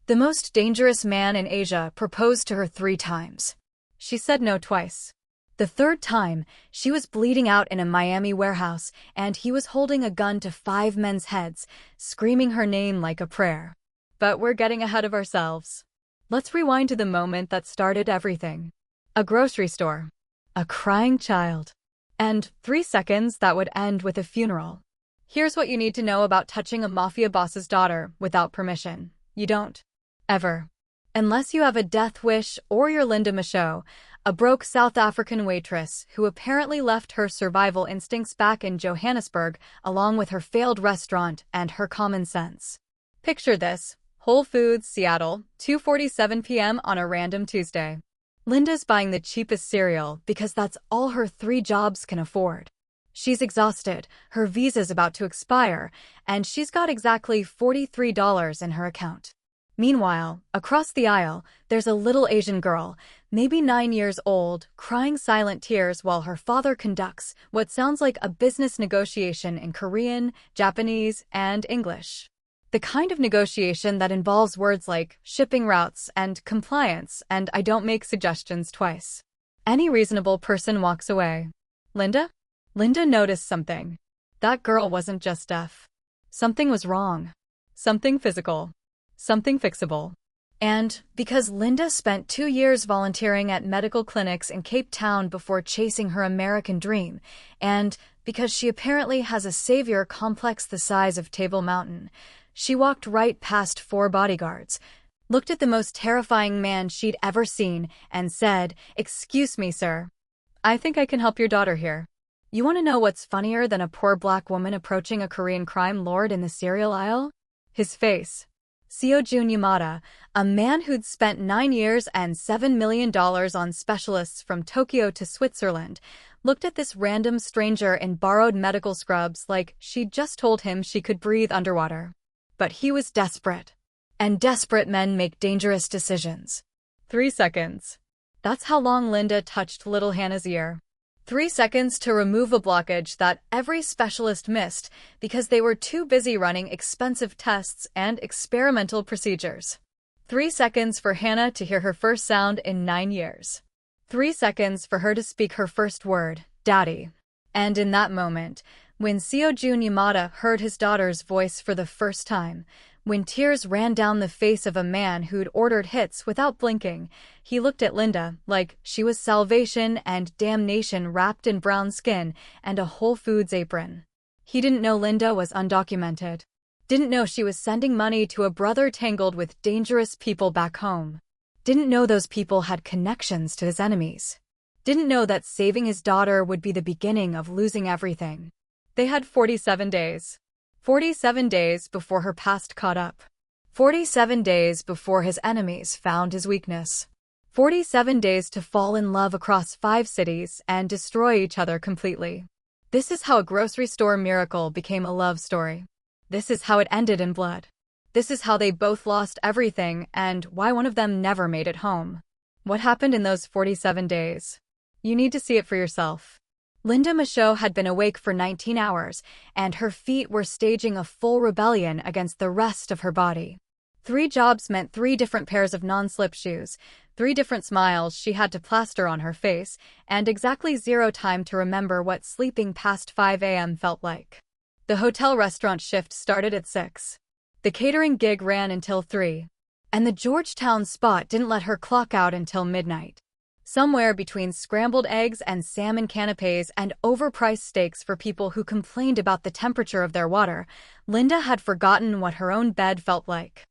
The most dangerous man in Asia proposed to her 3 times. She said no twice. The third time, she was bleeding out in a Miami warehouse, and he was holding a gun to 5 men's heads, screaming her name like a prayer. But we're getting ahead of ourselves. Let's rewind to the moment that started everything. A grocery store. A crying child. And 3 seconds that would end with a funeral. Here's what you need to know about touching a mafia boss's daughter without permission. You don't. Ever. Unless you have a death wish or you're Linda Michaud, a broke South African waitress who apparently left her survival instincts back in Johannesburg along with her failed restaurant and her common sense. Picture this. Whole Foods, Seattle, 2:47 p.m. on a random Tuesday. Linda's buying the cheapest cereal because that's all her 3 jobs can afford. She's exhausted, her visa's about to expire, and she's got exactly $43 in her account. Meanwhile, across the aisle, there's a little Asian girl, maybe 9 years old, crying silent tears while her father conducts what sounds like a business negotiation in Korean, Japanese, and English. The kind of negotiation that involves words like shipping routes and compliance and I don't make suggestions twice. Any reasonable person walks away. Linda? Linda noticed something. That girl wasn't just deaf. Something was wrong. Something physical. Something fixable. And because Linda spent 2 years volunteering at medical clinics in Cape Town before chasing her American dream, and because she apparently has a savior complex the size of Table Mountain, she walked right past 4 bodyguards, looked at the most terrifying man she'd ever seen, and said, "Excuse me, sir. I think I can help your daughter here." You want to know what's funnier than a poor black woman approaching a Korean crime lord in the cereal aisle? His face. Seojun Yamada, a man who'd spent 9 years and $7 million on specialists from Tokyo to Switzerland, looked at this random stranger in borrowed medical scrubs like she'd just told him she could breathe underwater. But he was desperate. And desperate men make dangerous decisions. 3 seconds. That's how long Linda touched little Hannah's ear. 3 seconds to remove a blockage that every specialist missed because they were too busy running expensive tests and experimental procedures. 3 seconds for Hannah to hear her first sound in 9 years. 3 seconds for her to speak her first word, Daddy. And in that moment, when Seojun Yamada heard his daughter's voice for the first time, when tears ran down the face of a man who'd ordered hits without blinking, he looked at Linda like she was salvation and damnation wrapped in brown skin and a Whole Foods apron. He didn't know Linda was undocumented. Didn't know she was sending money to a brother tangled with dangerous people back home. Didn't know those people had connections to his enemies. Didn't know that saving his daughter would be the beginning of losing everything. They had 47 days. 47 days before her past caught up. 47 days before his enemies found his weakness. 47 days to fall in love across 5 cities and destroy each other completely. This is how a grocery store miracle became a love story. This is how it ended in blood. This is how they both lost everything and why one of them never made it home. What happened in those 47 days? You need to see it for yourself. Linda Michaud had been awake for 19 hours, and her feet were staging a full rebellion against the rest of her body. 3 jobs meant 3 different pairs of non-slip shoes, 3 different smiles she had to plaster on her face, and exactly 0 time to remember what sleeping past 5 a.m. felt like. The hotel restaurant shift started at 6. The catering gig ran until 3. And the Georgetown spot didn't let her clock out until midnight. Somewhere between scrambled eggs and salmon canapes and overpriced steaks for people who complained about the temperature of their water, Linda had forgotten what her own bed felt like.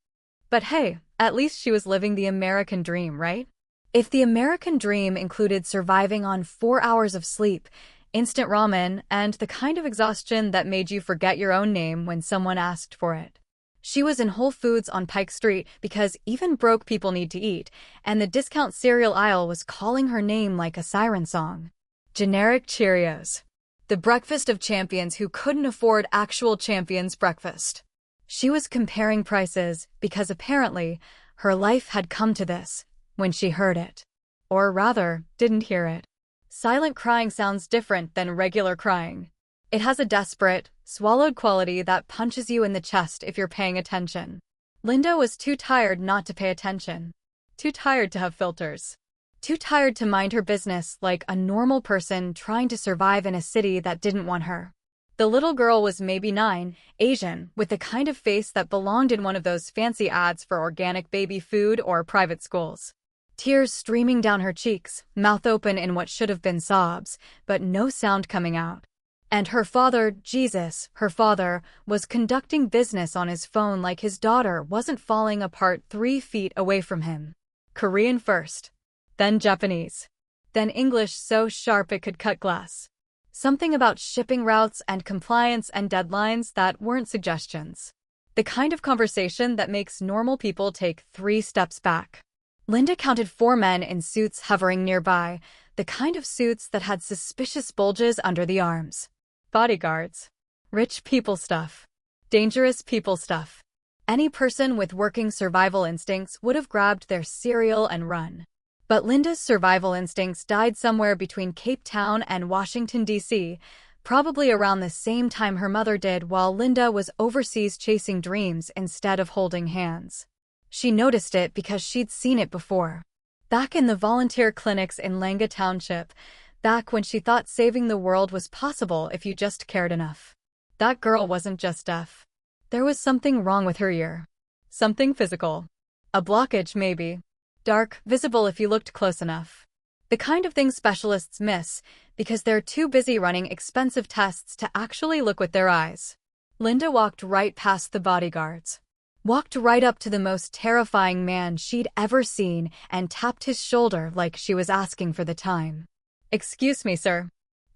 But hey, at least she was living the American dream, right? If the American dream included surviving on 4 hours of sleep, instant ramen, and the kind of exhaustion that made you forget your own name when someone asked for it. She was in Whole Foods on Pike Street because even broke people need to eat, and the discount cereal aisle was calling her name like a siren song. Generic Cheerios. The breakfast of champions who couldn't afford actual champions' breakfast. She was comparing prices because apparently her life had come to this when she heard it. Or rather, didn't hear it. Silent crying sounds different than regular crying. It has a desperate, swallowed quality that punches you in the chest if you're paying attention. Linda was too tired not to pay attention. Too tired to have filters. Too tired to mind her business like a normal person trying to survive in a city that didn't want her. The little girl was maybe 9, Asian, with the kind of face that belonged in one of those fancy ads for organic baby food or private schools. Tears streaming down her cheeks, mouth open in what should have been sobs, but no sound coming out. And her father, Jesus, her father, was conducting business on his phone like his daughter wasn't falling apart 3 feet away from him. Korean first. Then Japanese. Then English so sharp it could cut glass. Something about shipping routes and compliance and deadlines that weren't suggestions. The kind of conversation that makes normal people take 3 steps back. Linda counted 4 men in suits hovering nearby, the kind of suits that had suspicious bulges under the arms. Bodyguards. Rich people stuff. Dangerous people stuff. Any person with working survival instincts would have grabbed their cereal and run. But Linda's survival instincts died somewhere between Cape Town and Washington, D.C., probably around the same time her mother did while Linda was overseas chasing dreams instead of holding hands. She noticed it because she'd seen it before. Back in the volunteer clinics in Langa Township, back when she thought saving the world was possible if you just cared enough. That girl wasn't just deaf. There was something wrong with her ear. Something physical. A blockage, maybe. Dark, visible if you looked close enough. The kind of thing specialists miss because they're too busy running expensive tests to actually look with their eyes. Linda walked right past the bodyguards. Walked right up to the most terrifying man she'd ever seen and tapped his shoulder like she was asking for the time. "Excuse me, sir.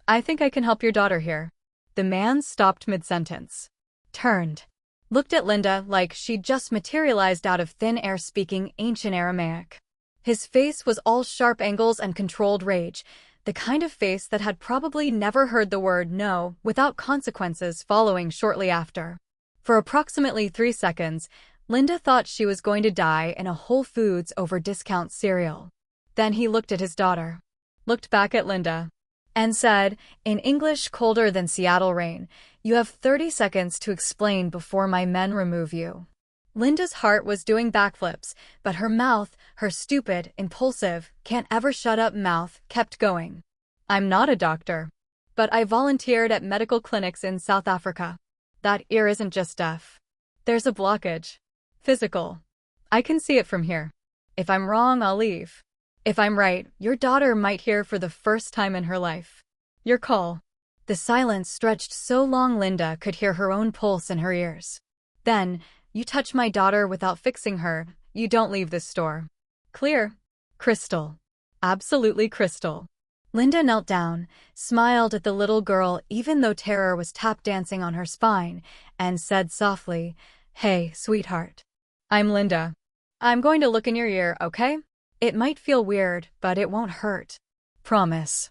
I think I can help your daughter here." The man stopped mid-sentence. Turned. Looked at Linda like she'd just materialized out of thin air speaking ancient Aramaic. His face was all sharp angles and controlled rage, the kind of face that had probably never heard the word no without consequences following shortly after. For approximately 3 seconds, Linda thought she was going to die in a Whole Foods over discount cereal. Then he looked at his daughter. Looked back at Linda. And said, in English colder than Seattle rain, "You have 30 seconds to explain before my men remove you." Linda's heart was doing backflips, but her mouth, her stupid, impulsive, can't ever shut up mouth, kept going. "I'm not a doctor. But I volunteered at medical clinics in South Africa. That ear isn't just deaf. There's a blockage. Physical. I can see it from here. If I'm wrong, I'll leave. If I'm right, your daughter might hear for the first time in her life. Your call." The silence stretched so long Linda could hear her own pulse in her ears. Then, "You touch my daughter without fixing her, you don't leave this store." Clear. Crystal. Absolutely crystal. Linda knelt down, smiled at the little girl even though terror was tap dancing on her spine, and said softly, "Hey, sweetheart. I'm Linda. I'm going to look in your ear, okay? It might feel weird, but it won't hurt. Promise."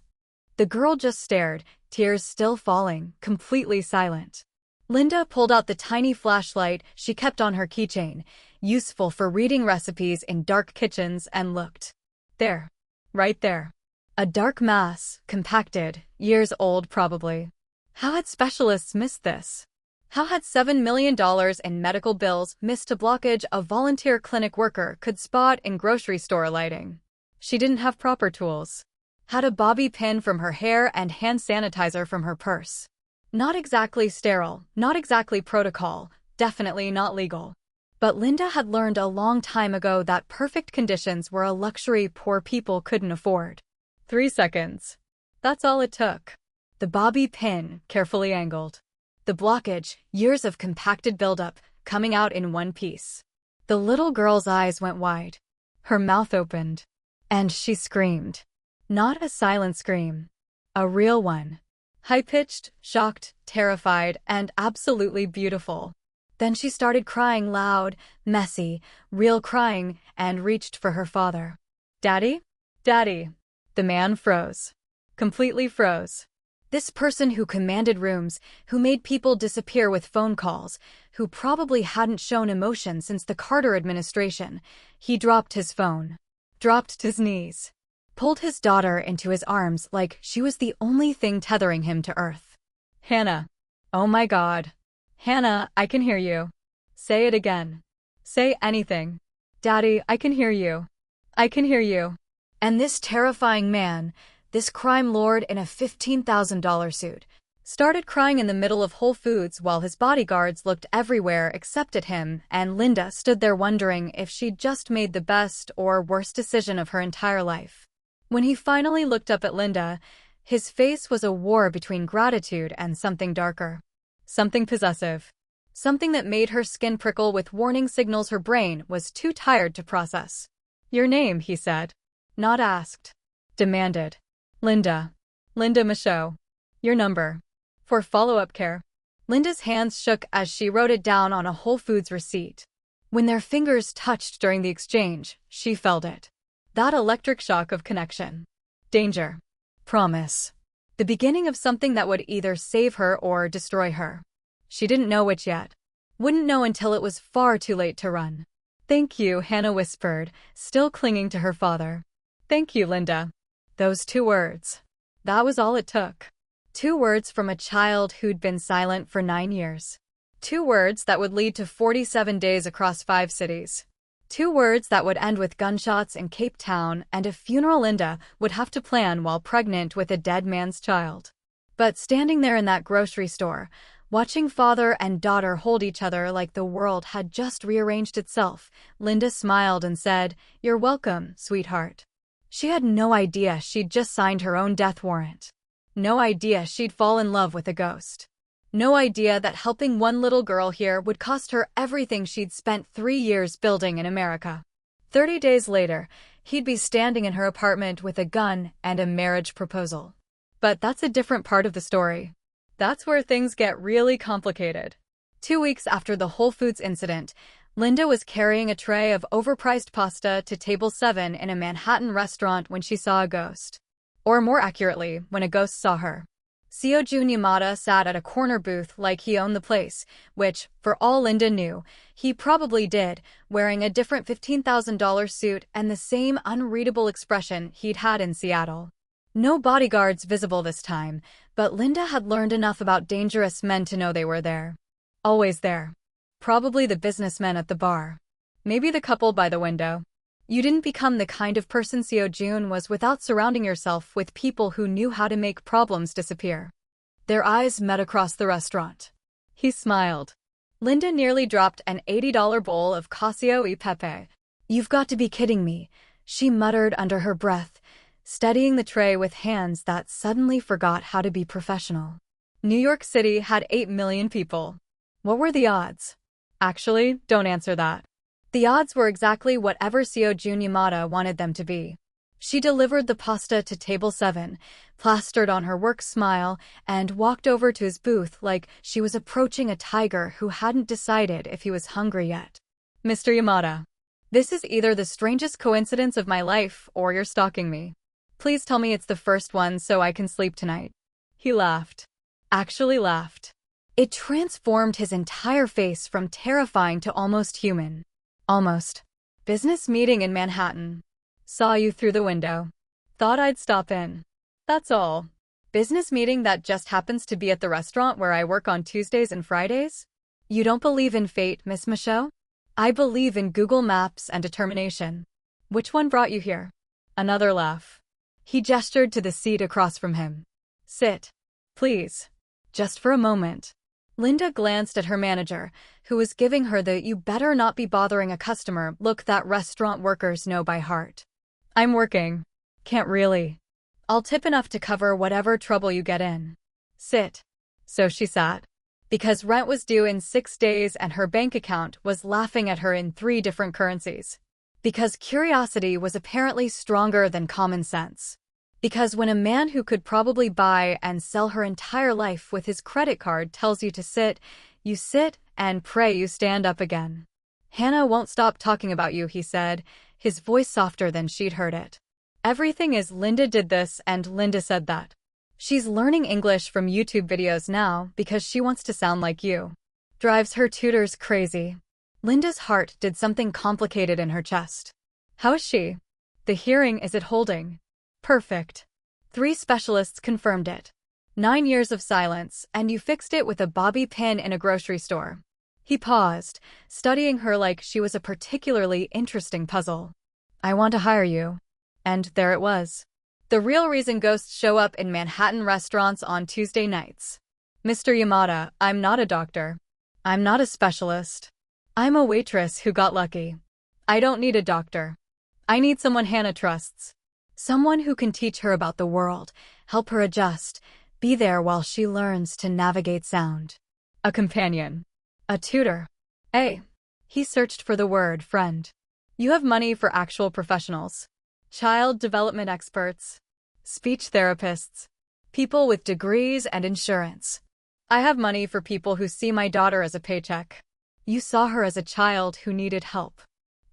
The girl just stared, tears still falling, completely silent. Linda pulled out the tiny flashlight she kept on her keychain, useful for reading recipes in dark kitchens, and looked. There. Right there. A dark mass, compacted, years old probably. How had specialists missed this? How had $7 million in medical bills missed a blockage a volunteer clinic worker could spot in grocery store lighting? She didn't have proper tools. Had a bobby pin from her hair and hand sanitizer from her purse. Not exactly sterile, not exactly protocol, definitely not legal. But Linda had learned a long time ago that perfect conditions were a luxury poor people couldn't afford. 3 seconds. That's all it took. The bobby pin, carefully angled. The blockage, years of compacted buildup, coming out in one piece. The little girl's eyes went wide. Her mouth opened. And she screamed. Not a silent scream. A real one. High-pitched, shocked, terrified, and absolutely beautiful. Then she started crying loud, messy, real crying, and reached for her father. "Daddy? Daddy." The man froze. Completely froze. This person who commanded rooms, who made people disappear with phone calls, who probably hadn't shown emotion since the Carter administration, he dropped his phone. Dropped to his knees. Pulled his daughter into his arms like she was the only thing tethering him to earth. "Hannah. Oh my God. Hannah, I can hear you. Say it again. Say anything. Daddy, I can hear you. I can hear you. And this terrifying man, this crime lord in a $15,000 suit, started crying in the middle of Whole Foods while his bodyguards looked everywhere except at him, and Linda stood there wondering if she'd just made the best or worst decision of her entire life. When he finally looked up at Linda, his face was a war between gratitude and something darker. Something possessive. Something that made her skin prickle with warning signals her brain was too tired to process. Your name, he said. Not asked. Demanded. Linda. Linda Michaud. Your number. For follow-up care. Linda's hands shook as she wrote it down on a Whole Foods receipt. When their fingers touched during the exchange, she felt it. That electric shock of connection. Danger. Promise. The beginning of something that would either save her or destroy her. She didn't know which yet. Wouldn't know until it was far too late to run. Thank you, Hannah whispered, still clinging to her father. Thank you, Linda. Those 2 words. That was all it took. 2 words from a child who'd been silent for 9 years. 2 words that would lead to 47 days across 5 cities. 2 words that would end with gunshots in Cape Town and a funeral Linda would have to plan while pregnant with a dead man's child. But standing there in that grocery store, watching father and daughter hold each other like the world had just rearranged itself, Linda smiled and said, "You're welcome, sweetheart." She had no idea she'd just signed her own death warrant. No idea she'd fall in love with a ghost. No idea that helping one little girl here would cost her everything she'd spent 3 years building in America. 30 days later, he'd be standing in her apartment with a gun and a marriage proposal. But that's a different part of the story. That's where things get really complicated. 2 weeks after the Whole Foods incident, Linda was carrying a tray of overpriced pasta to table 7 in a Manhattan restaurant when she saw a ghost. Or more accurately, when a ghost saw her. Seojun Yamada sat at a corner booth like he owned the place, which, for all Linda knew, he probably did, wearing a different $15,000 suit and the same unreadable expression he'd had in Seattle. No bodyguards visible this time, but Linda had learned enough about dangerous men to know they were there. Always there. Probably the businessmen at the bar. Maybe the couple by the window. You didn't become the kind of person Seojun was without surrounding yourself with people who knew how to make problems disappear. Their eyes met across the restaurant. He smiled. Linda nearly dropped an $80 bowl of cacio e pepe. "You've got to be kidding me," she muttered under her breath, steadying the tray with hands that suddenly forgot how to be professional. New York City had 8 million people. What were the odds? Actually, don't answer that. The odds were exactly whatever Seojun Yamada wanted them to be. She delivered the pasta to table 7, plastered on her work smile, and walked over to his booth like she was approaching a tiger who hadn't decided if he was hungry yet. "Mr. Yamada, this is either the strangest coincidence of my life or you're stalking me. Please tell me it's the first one so I can sleep tonight." He laughed. Actually laughed. It transformed his entire face from terrifying to almost human. Almost. "Business meeting in Manhattan. Saw you through the window. Thought I'd stop in. That's all. Business meeting that just happens to be at the restaurant where I work on Tuesdays and Fridays? You don't believe in fate, Miss Michaud? I believe in Google Maps and determination. Which one brought you here?" Another laugh. He gestured to the seat across from him. "Sit. Please. Just for a moment." Linda glanced at her manager, who was giving her the "you better not be bothering a customer" look that restaurant workers know by heart. "I'm working. Can't really. I'll tip enough to cover whatever trouble you get in. Sit." So she sat. Because rent was due in 6 days and her bank account was laughing at her in 3 different currencies. Because curiosity was apparently stronger than common sense. Because when a man who could probably buy and sell her entire life with his credit card tells you to sit, you sit, and pray you stand up again. "Hannah won't stop talking about you," he said, his voice softer than she'd heard it. "Everything is Linda did this and Linda said that. She's learning English from YouTube videos now because she wants to sound like you. Drives her tutors crazy." Linda's heart did something complicated in her chest. "How is she? The hearing, is it holding?" "Perfect." 3 specialists confirmed it. 9 years of silence, and you fixed it with a bobby pin in a grocery store. He paused, studying her like she was a particularly interesting puzzle. I want to hire you. And there it was. The real reason ghosts show up in Manhattan restaurants on Tuesday nights. Mr. Yamada, I'm not a doctor. I'm not a specialist. I'm a waitress who got lucky. I don't need a doctor. I need someone Hannah trusts. Someone who can teach her about the world, help her adjust, be there while she learns to navigate sound. A companion. A tutor. He searched for the word friend. You have money for actual professionals. Child development experts. Speech therapists. People with degrees and insurance. I have money for people who see my daughter as a paycheck. You saw her as a child who needed help.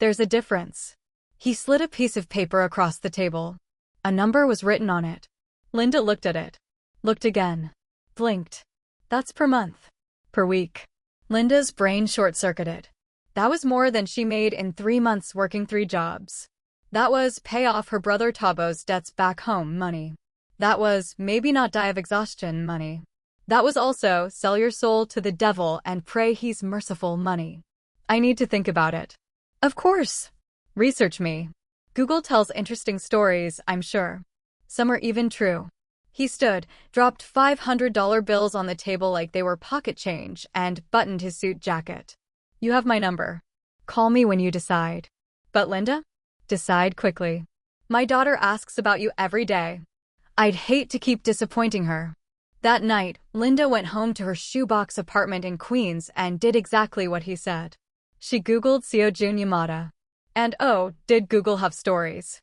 There's a difference. He slid a piece of paper across the table. A number was written on it. Linda looked at it. Looked again. Blinked. That's per month. Per week. Linda's brain short-circuited. That was more than she made in 3 months working 3 jobs. That was pay off her brother Tabo's debts back home money. That was maybe not die of exhaustion money. That was also sell your soul to the devil and pray he's merciful money. I need to think about it. Of course. Research me. Google tells interesting stories, I'm sure. Some are even true. He stood, dropped $500 bills on the table like they were pocket change, and buttoned his suit jacket. You have my number. Call me when you decide. But Linda? Decide quickly. My daughter asks about you every day. I'd hate to keep disappointing her. That night, Linda went home to her shoebox apartment in Queens and did exactly what he said. She Googled Seojun Yamada. And oh, did Google have stories.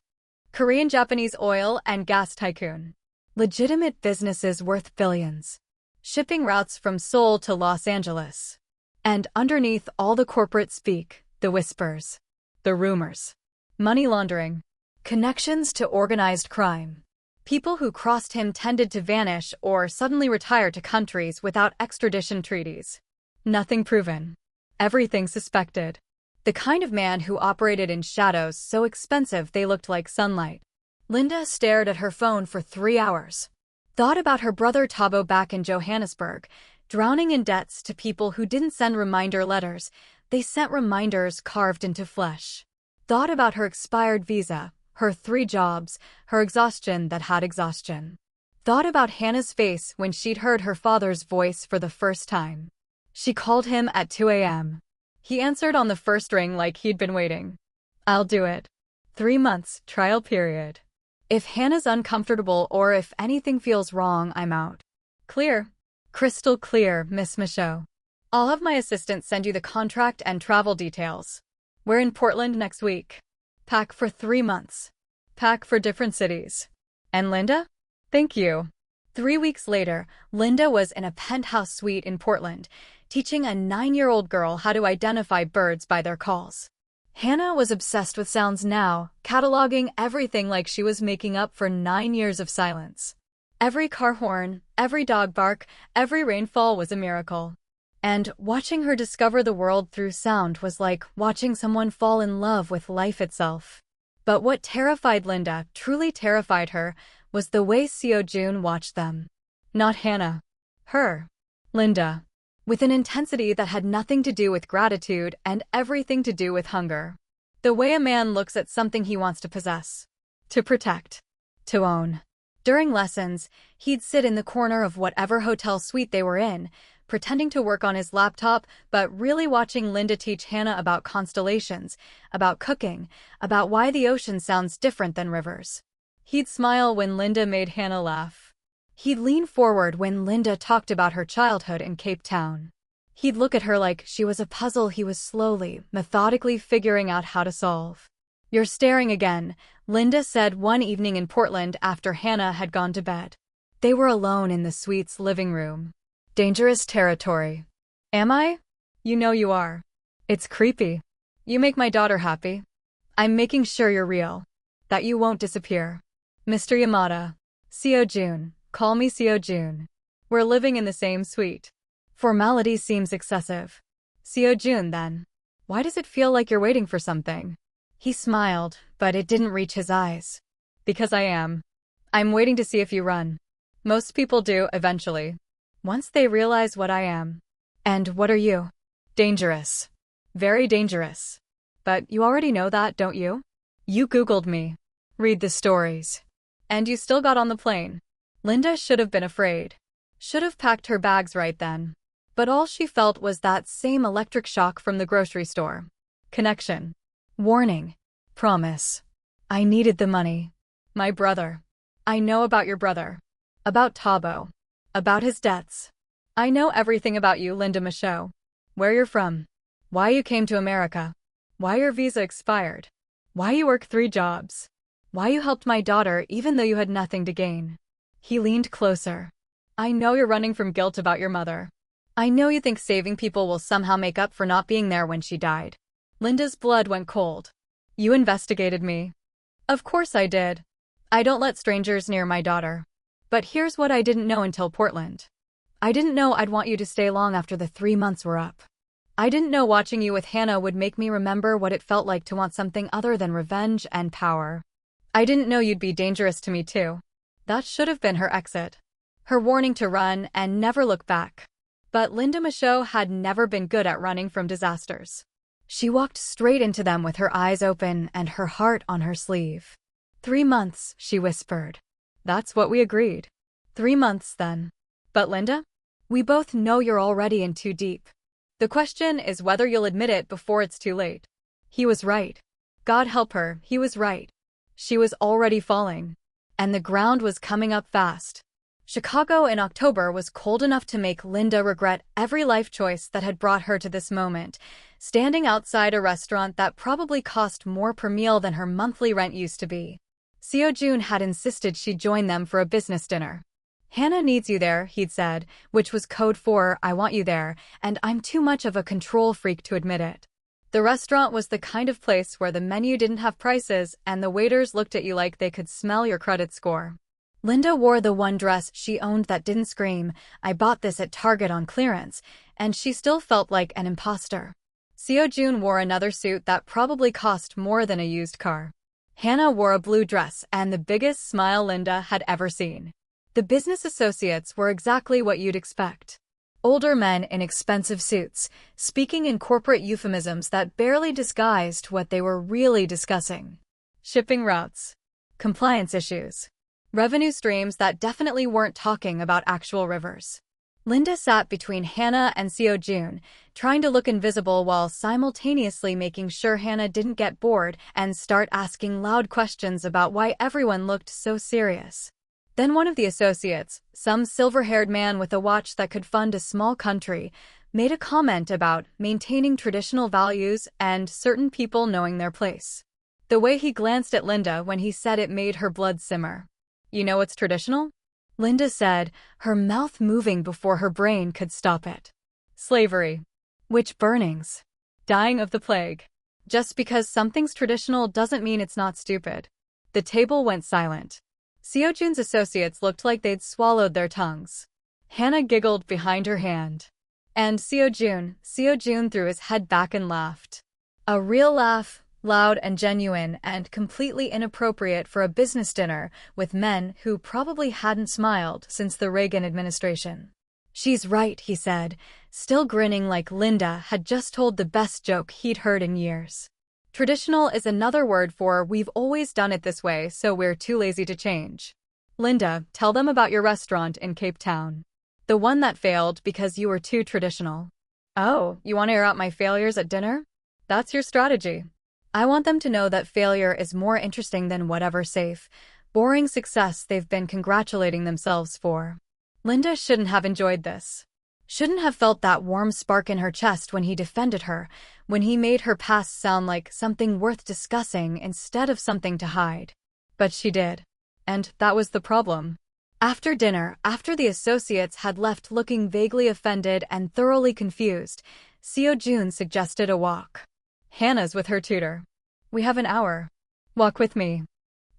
Korean-Japanese oil and gas tycoon. Legitimate businesses worth billions. Shipping routes from Seoul to Los Angeles. And underneath all the corporate speak, the whispers. The rumors. Money laundering. Connections to organized crime. People who crossed him tended to vanish or suddenly retire to countries without extradition treaties. Nothing proven. Everything suspected. The kind of man who operated in shadows so expensive they looked like sunlight. Linda stared at her phone for 3 hours. Thought about her brother Tabo back in Johannesburg, drowning in debts to people who didn't send reminder letters. They sent reminders carved into flesh. Thought about her expired visa, her 3 jobs, her exhaustion that had exhaustion. Thought about Hannah's face when she'd heard her father's voice for the first time. She called him at 2 a.m. He answered on the first ring like he'd been waiting. I'll do it. 3 months, trial period. If Hannah's uncomfortable or if anything feels wrong, I'm out. Clear. Crystal clear, Miss Michaud. I'll have my assistant send you the contract and travel details. We're in Portland next week. Pack for 3 months. Pack for different cities. And Linda? Thank you. 3 weeks later, Linda was in a penthouse suite in Portland, teaching a 9-year-old girl how to identify birds by their calls. Hannah was obsessed with sounds now, cataloging everything like she was making up for 9 years of silence. Every car horn, every dog bark, every rainfall was a miracle. And watching her discover the world through sound was like watching someone fall in love with life itself. But what terrified Linda, truly terrified her, was the way Seojun watched them. Not Hannah. Her. Linda. With an intensity that had nothing to do with gratitude and everything to do with hunger. The way a man looks at something he wants to possess. To protect. To own. During lessons, he'd sit in the corner of whatever hotel suite they were in, pretending to work on his laptop, but really watching Linda teach Hannah about constellations, about cooking, about why the ocean sounds different than rivers. He'd smile when Linda made Hannah laugh. He'd lean forward when Linda talked about her childhood in Cape Town. He'd look at her like she was a puzzle he was slowly, methodically figuring out how to solve. You're staring again, Linda said one evening in Portland after Hannah had gone to bed. They were alone in the suite's living room. Dangerous territory. Am I? You know you are. It's creepy. You make my daughter happy. I'm making sure you're real. That you won't disappear. Mr. Yamada. Seojun. Call me Seojun. We're living in the same suite. Formality seems excessive. Seojun, then. Why does it feel like you're waiting for something? He smiled, but it didn't reach his eyes. Because I am. I'm waiting to see if you run. Most people do, eventually. Once they realize what I am. And what are you? Dangerous. Very dangerous. But you already know that, don't you? You Googled me. Read the stories. And you still got on the plane. Linda should have been afraid. Should have packed her bags right then. But all she felt was that same electric shock from the grocery store. Connection. Warning. Promise. I needed the money. My brother. I know about your brother. About Tabo. About his debts. I know everything about you, Linda Michaud. Where you're from. Why you came to America. Why your visa expired. Why you work 3 jobs. Why you helped my daughter even though you had nothing to gain. He leaned closer. I know you're running from guilt about your mother. I know you think saving people will somehow make up for not being there when she died. Linda's blood went cold. You investigated me. Of course I did. I don't let strangers near my daughter. But here's what I didn't know until Portland. I didn't know I'd want you to stay long after the 3 months were up. I didn't know watching you with Hannah would make me remember what it felt like to want something other than revenge and power. I didn't know you'd be dangerous to me too. That should have been her exit. Her warning to run and never look back. But Linda Michaud had never been good at running from disasters. She walked straight into them with her eyes open and her heart on her sleeve. 3 months, she whispered. That's what we agreed. 3 months then. But Linda? We both know you're already in too deep. The question is whether you'll admit it before it's too late. He was right. God help her, he was right. She was already falling. And the ground was coming up fast. Chicago in October was cold enough to make Linda regret every life choice that had brought her to this moment, standing outside a restaurant that probably cost more per meal than her monthly rent used to be. Seo Jun had insisted she join them for a business dinner. Hannah needs you there, he'd said, which was code for I want you there, and I'm too much of a control freak to admit it. The restaurant was the kind of place where the menu didn't have prices and the waiters looked at you like they could smell your credit score. Linda wore the one dress she owned that didn't scream, I bought this at Target on clearance, and she still felt like an imposter. Seo Jun wore another suit that probably cost more than a used car. Hannah wore a blue dress and the biggest smile Linda had ever seen. The business associates were exactly what you'd expect. Older men in expensive suits, speaking in corporate euphemisms that barely disguised what they were really discussing. Shipping routes. Compliance issues. Revenue streams that definitely weren't talking about actual rivers. Linda sat between Hannah and Seo Jun, trying to look invisible while simultaneously making sure Hannah didn't get bored and start asking loud questions about why everyone looked so serious. Then one of the associates, some silver-haired man with a watch that could fund a small country, made a comment about maintaining traditional values and certain people knowing their place. The way he glanced at Linda when he said it made her blood simmer. You know what's traditional? Linda said, her mouth moving before her brain could stop it. Slavery. Witch burnings. Dying of the plague. Just because something's traditional doesn't mean it's not stupid. The table went silent. Seo Jun's associates looked like they'd swallowed their tongues. Hannah giggled behind her hand. And Seo Jun threw his head back and laughed. A real laugh, loud and genuine and completely inappropriate for a business dinner with men who probably hadn't smiled since the Reagan administration. She's right, he said, still grinning like Linda had just told the best joke he'd heard in years. Traditional is another word for we've always done it this way, so we're too lazy to change. Linda, tell them about your restaurant in Cape Town. The one that failed because you were too traditional. Oh, you want to air out my failures at dinner? That's your strategy. I want them to know that failure is more interesting than whatever safe, boring success they've been congratulating themselves for. Linda shouldn't have enjoyed this. Shouldn't have felt that warm spark in her chest when he defended her, when he made her past sound like something worth discussing instead of something to hide. But she did. And that was the problem. After dinner, after the associates had left looking vaguely offended and thoroughly confused, Seo Jun suggested a walk. Hannah's with her tutor. We have an hour. Walk with me.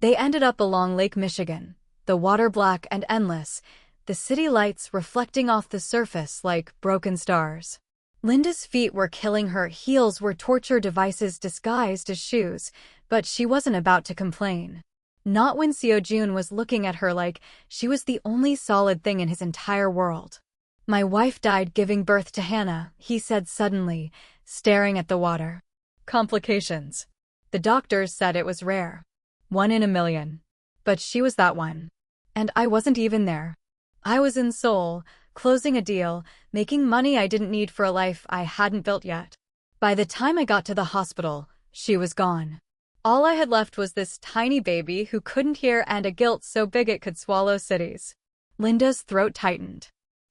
They ended up along Lake Michigan, the water black and endless, the city lights reflecting off the surface like broken stars. Linda's feet were killing her, heels were torture devices disguised as shoes, but she wasn't about to complain. Not when Seo Jun was looking at her like she was the only solid thing in his entire world. My wife died giving birth to Hannah, he said suddenly, staring at the water. Complications. The doctors said it was rare. 1 in a million. But she was that one. And I wasn't even there. I was in Seoul, closing a deal, making money I didn't need for a life I hadn't built yet. By the time I got to the hospital, she was gone. All I had left was this tiny baby who couldn't hear and a guilt so big it could swallow cities. Linda's throat tightened.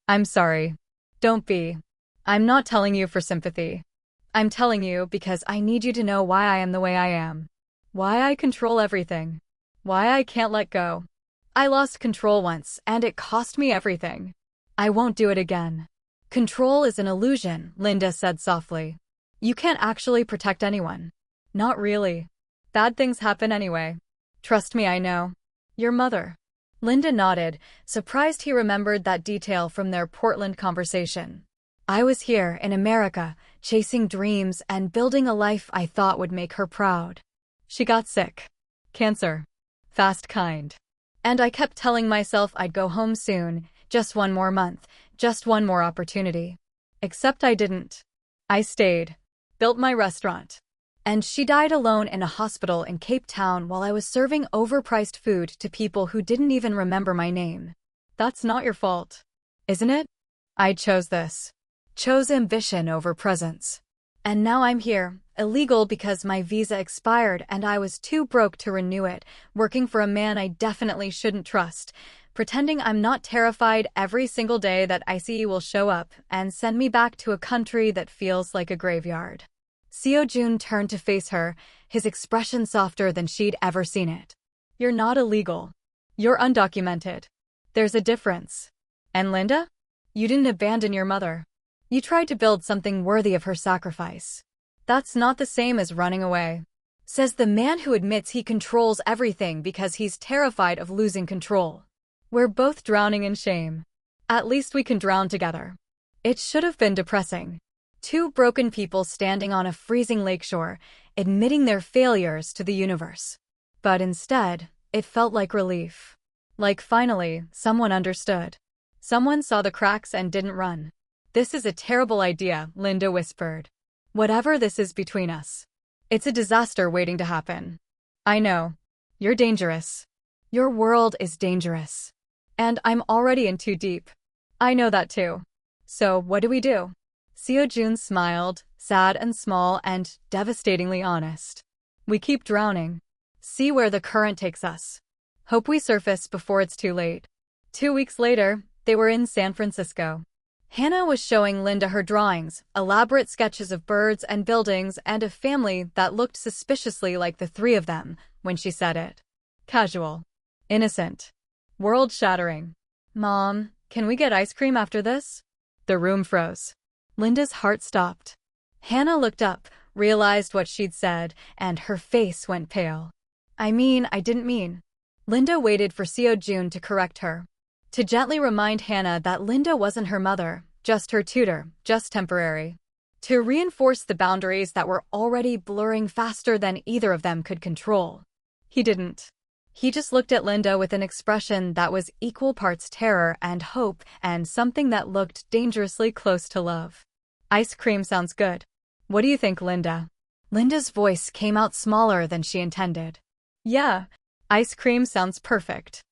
I'm sorry. Don't be. I'm not telling you for sympathy. I'm telling you because I need you to know why I am the way I am. Why I control everything. Why I can't let go. I lost control once, and it cost me everything. I won't do it again. Control is an illusion, Linda said softly. You can't actually protect anyone. Not really. Bad things happen anyway. Trust me, I know. Your mother. Linda nodded, surprised he remembered that detail from their Portland conversation. I was here, in America, chasing dreams and building a life I thought would make her proud. She got sick. Cancer. Fast kind. And I kept telling myself I'd go home soon, just one more month, just one more opportunity. Except I didn't. I stayed. Built my restaurant. And she died alone in a hospital in Cape Town while I was serving overpriced food to people who didn't even remember my name. That's not your fault. Isn't it? I chose this. Chose ambition over presence. And now I'm here, illegal because my visa expired and I was too broke to renew it, working for a man I definitely shouldn't trust, pretending I'm not terrified every single day that ICE will show up and send me back to a country that feels like a graveyard. Seo-jun turned to face her, his expression softer than she'd ever seen it. You're not illegal. You're undocumented. There's a difference. And Linda? You didn't abandon your mother. You tried to build something worthy of her sacrifice. That's not the same as running away. Says the man who admits he controls everything because he's terrified of losing control. We're both drowning in shame. At least we can drown together. It should have been depressing. Two broken people standing on a freezing lakeshore, admitting their failures to the universe. But instead, it felt like relief. Like finally, someone understood. Someone saw the cracks and didn't run. This is a terrible idea, Linda whispered. Whatever this is between us. It's a disaster waiting to happen. I know. You're dangerous. Your world is dangerous. And I'm already in too deep. I know that too. So what do we do? Seo-jun smiled, sad and small and devastatingly honest. We keep drowning. See where the current takes us. Hope we surface before it's too late. 2 weeks later, they were in San Francisco. Hannah was showing Linda her drawings, elaborate sketches of birds and buildings and a family that looked suspiciously like the three of them, when she said it. Casual. Innocent. World-shattering. Mom, can we get ice cream after this? The room froze. Linda's heart stopped. Hannah looked up, realized what she'd said, and her face went pale. I didn't mean. Linda waited for Seo-jun to correct her. To gently remind Hannah that Linda wasn't her mother, just her tutor, just temporary. To reinforce the boundaries that were already blurring faster than either of them could control. He didn't. He just looked at Linda with an expression that was equal parts terror and hope and something that looked dangerously close to love. Ice cream sounds good. What do you think, Linda? Linda's voice came out smaller than she intended. Yeah, ice cream sounds perfect.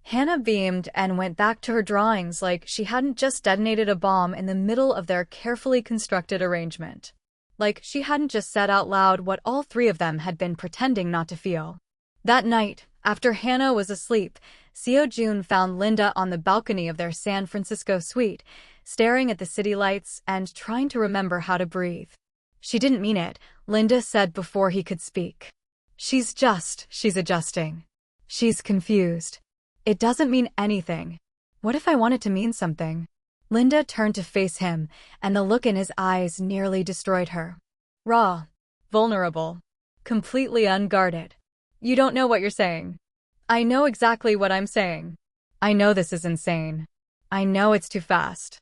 Hannah beamed and went back to her drawings like she hadn't just detonated a bomb in the middle of their carefully constructed arrangement. Like she hadn't just said out loud what all three of them had been pretending not to feel. That night, after Hannah was asleep, Seo-jun found Linda on the balcony of their San Francisco suite, staring at the city lights and trying to remember how to breathe. She didn't mean it, Linda said before he could speak. She's adjusting. She's confused. It doesn't mean anything. What if I want it to mean something? Linda turned to face him, and the look in his eyes nearly destroyed her. Raw. Vulnerable. Completely unguarded. You don't know what you're saying. I know exactly what I'm saying. I know this is insane. I know it's too fast.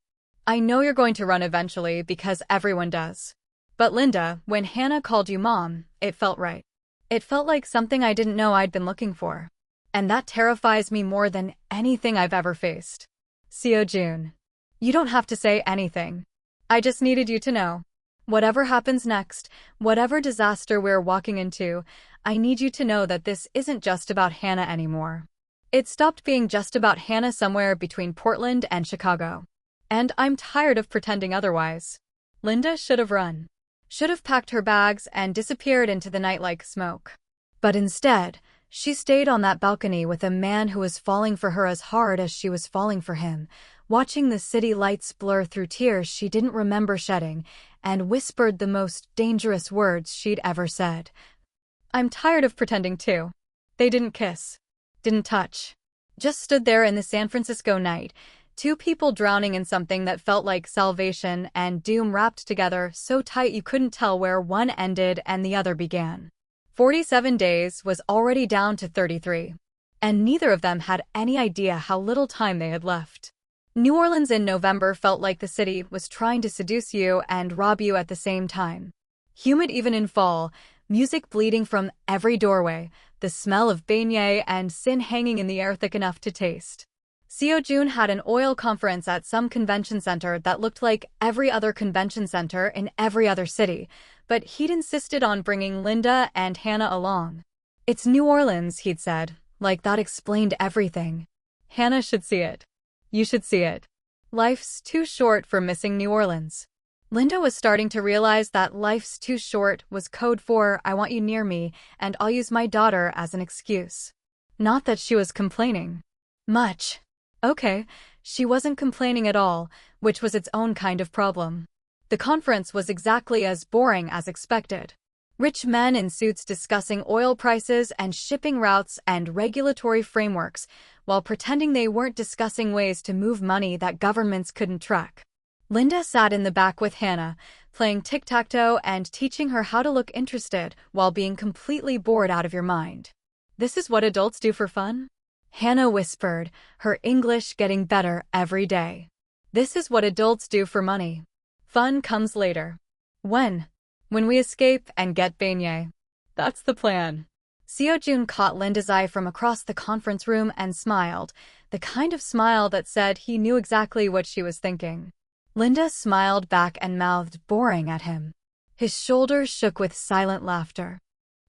I know you're going to run eventually because everyone does. But Linda, when Hannah called you mom, it felt right. It felt like something I didn't know I'd been looking for. And that terrifies me more than anything I've ever faced. Seo-jun. You don't have to say anything. I just needed you to know. Whatever happens next, whatever disaster we're walking into, I need you to know that this isn't just about Hannah anymore. It stopped being just about Hannah somewhere between Portland and Chicago. And I'm tired of pretending otherwise. Linda should have run. Should have packed her bags and disappeared into the night like smoke. But instead, she stayed on that balcony with a man who was falling for her as hard as she was falling for him, watching the city lights blur through tears she didn't remember shedding, and whispered the most dangerous words she'd ever said. I'm tired of pretending too. They didn't kiss. Didn't touch. Just stood there in the San Francisco night, two people drowning in something that felt like salvation and doom wrapped together so tight you couldn't tell where one ended and the other began. 47 days was already down to 33. And neither of them had any idea how little time they had left. New Orleans in November felt like the city was trying to seduce you and rob you at the same time. Humid even in fall, music bleeding from every doorway, the smell of beignet and sin hanging in the air thick enough to taste. Seo Jun had an oil conference at some convention center that looked like every other convention center in every other city, but he'd insisted on bringing Linda and Hannah along. It's New Orleans, he'd said, like that explained everything. Hannah should see it. You should see it. Life's too short for missing New Orleans. Linda was starting to realize that life's too short was code for I want you near me and I'll use my daughter as an excuse. Not that she was complaining. Much. Okay, she wasn't complaining at all, which was its own kind of problem. The conference was exactly as boring as expected. Rich men in suits discussing oil prices and shipping routes and regulatory frameworks, while pretending they weren't discussing ways to move money that governments couldn't track. Linda sat in the back with Hannah, playing tic-tac-toe and teaching her how to look interested while being completely bored out of your mind. This is what adults do for fun? Hannah whispered, her English getting better every day. This is what adults do for money. Fun comes later. When? When we escape and get beignet. That's the plan. Seo Jun caught Linda's eye from across the conference room and smiled, the kind of smile that said he knew exactly what she was thinking. Linda smiled back and mouthed boring at him. His shoulders shook with silent laughter.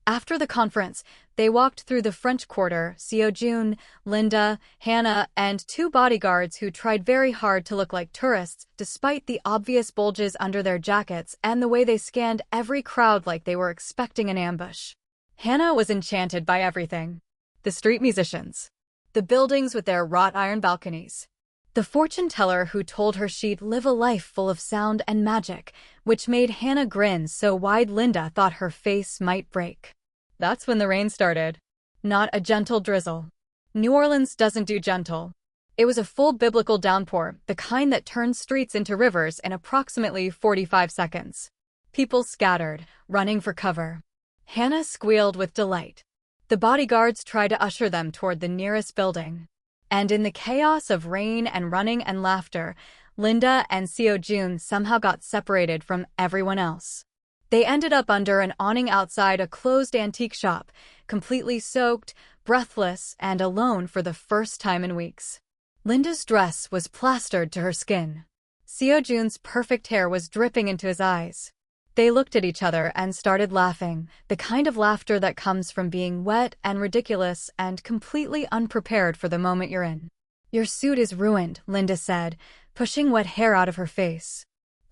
After the conference, they walked through the French Quarter, Seo Jun, Linda, Hannah, and two bodyguards who tried very hard to look like tourists despite the obvious bulges under their jackets and the way they scanned every crowd like they were expecting an ambush. Hannah was enchanted by everything. The street musicians. The buildings with their wrought iron balconies. The fortune teller who told her she'd live a life full of sound and magic, which made Hannah grin so wide Linda thought her face might break. That's when the rain started. Not a gentle drizzle. New Orleans doesn't do gentle. It was a full biblical downpour, the kind that turns streets into rivers in approximately 45 seconds. People scattered, running for cover. Hannah squealed with delight. The bodyguards tried to usher them toward the nearest building. And in the chaos of rain and running and laughter, Linda and Seo Jun somehow got separated from everyone else. They ended up under an awning outside a closed antique shop, completely soaked, breathless, and alone for the first time in weeks. Linda's dress was plastered to her skin. Seo Jun's perfect hair was dripping into his eyes. They looked at each other and started laughing, the kind of laughter that comes from being wet and ridiculous and completely unprepared for the moment you're in. Your suit is ruined, Linda said, pushing wet hair out of her face.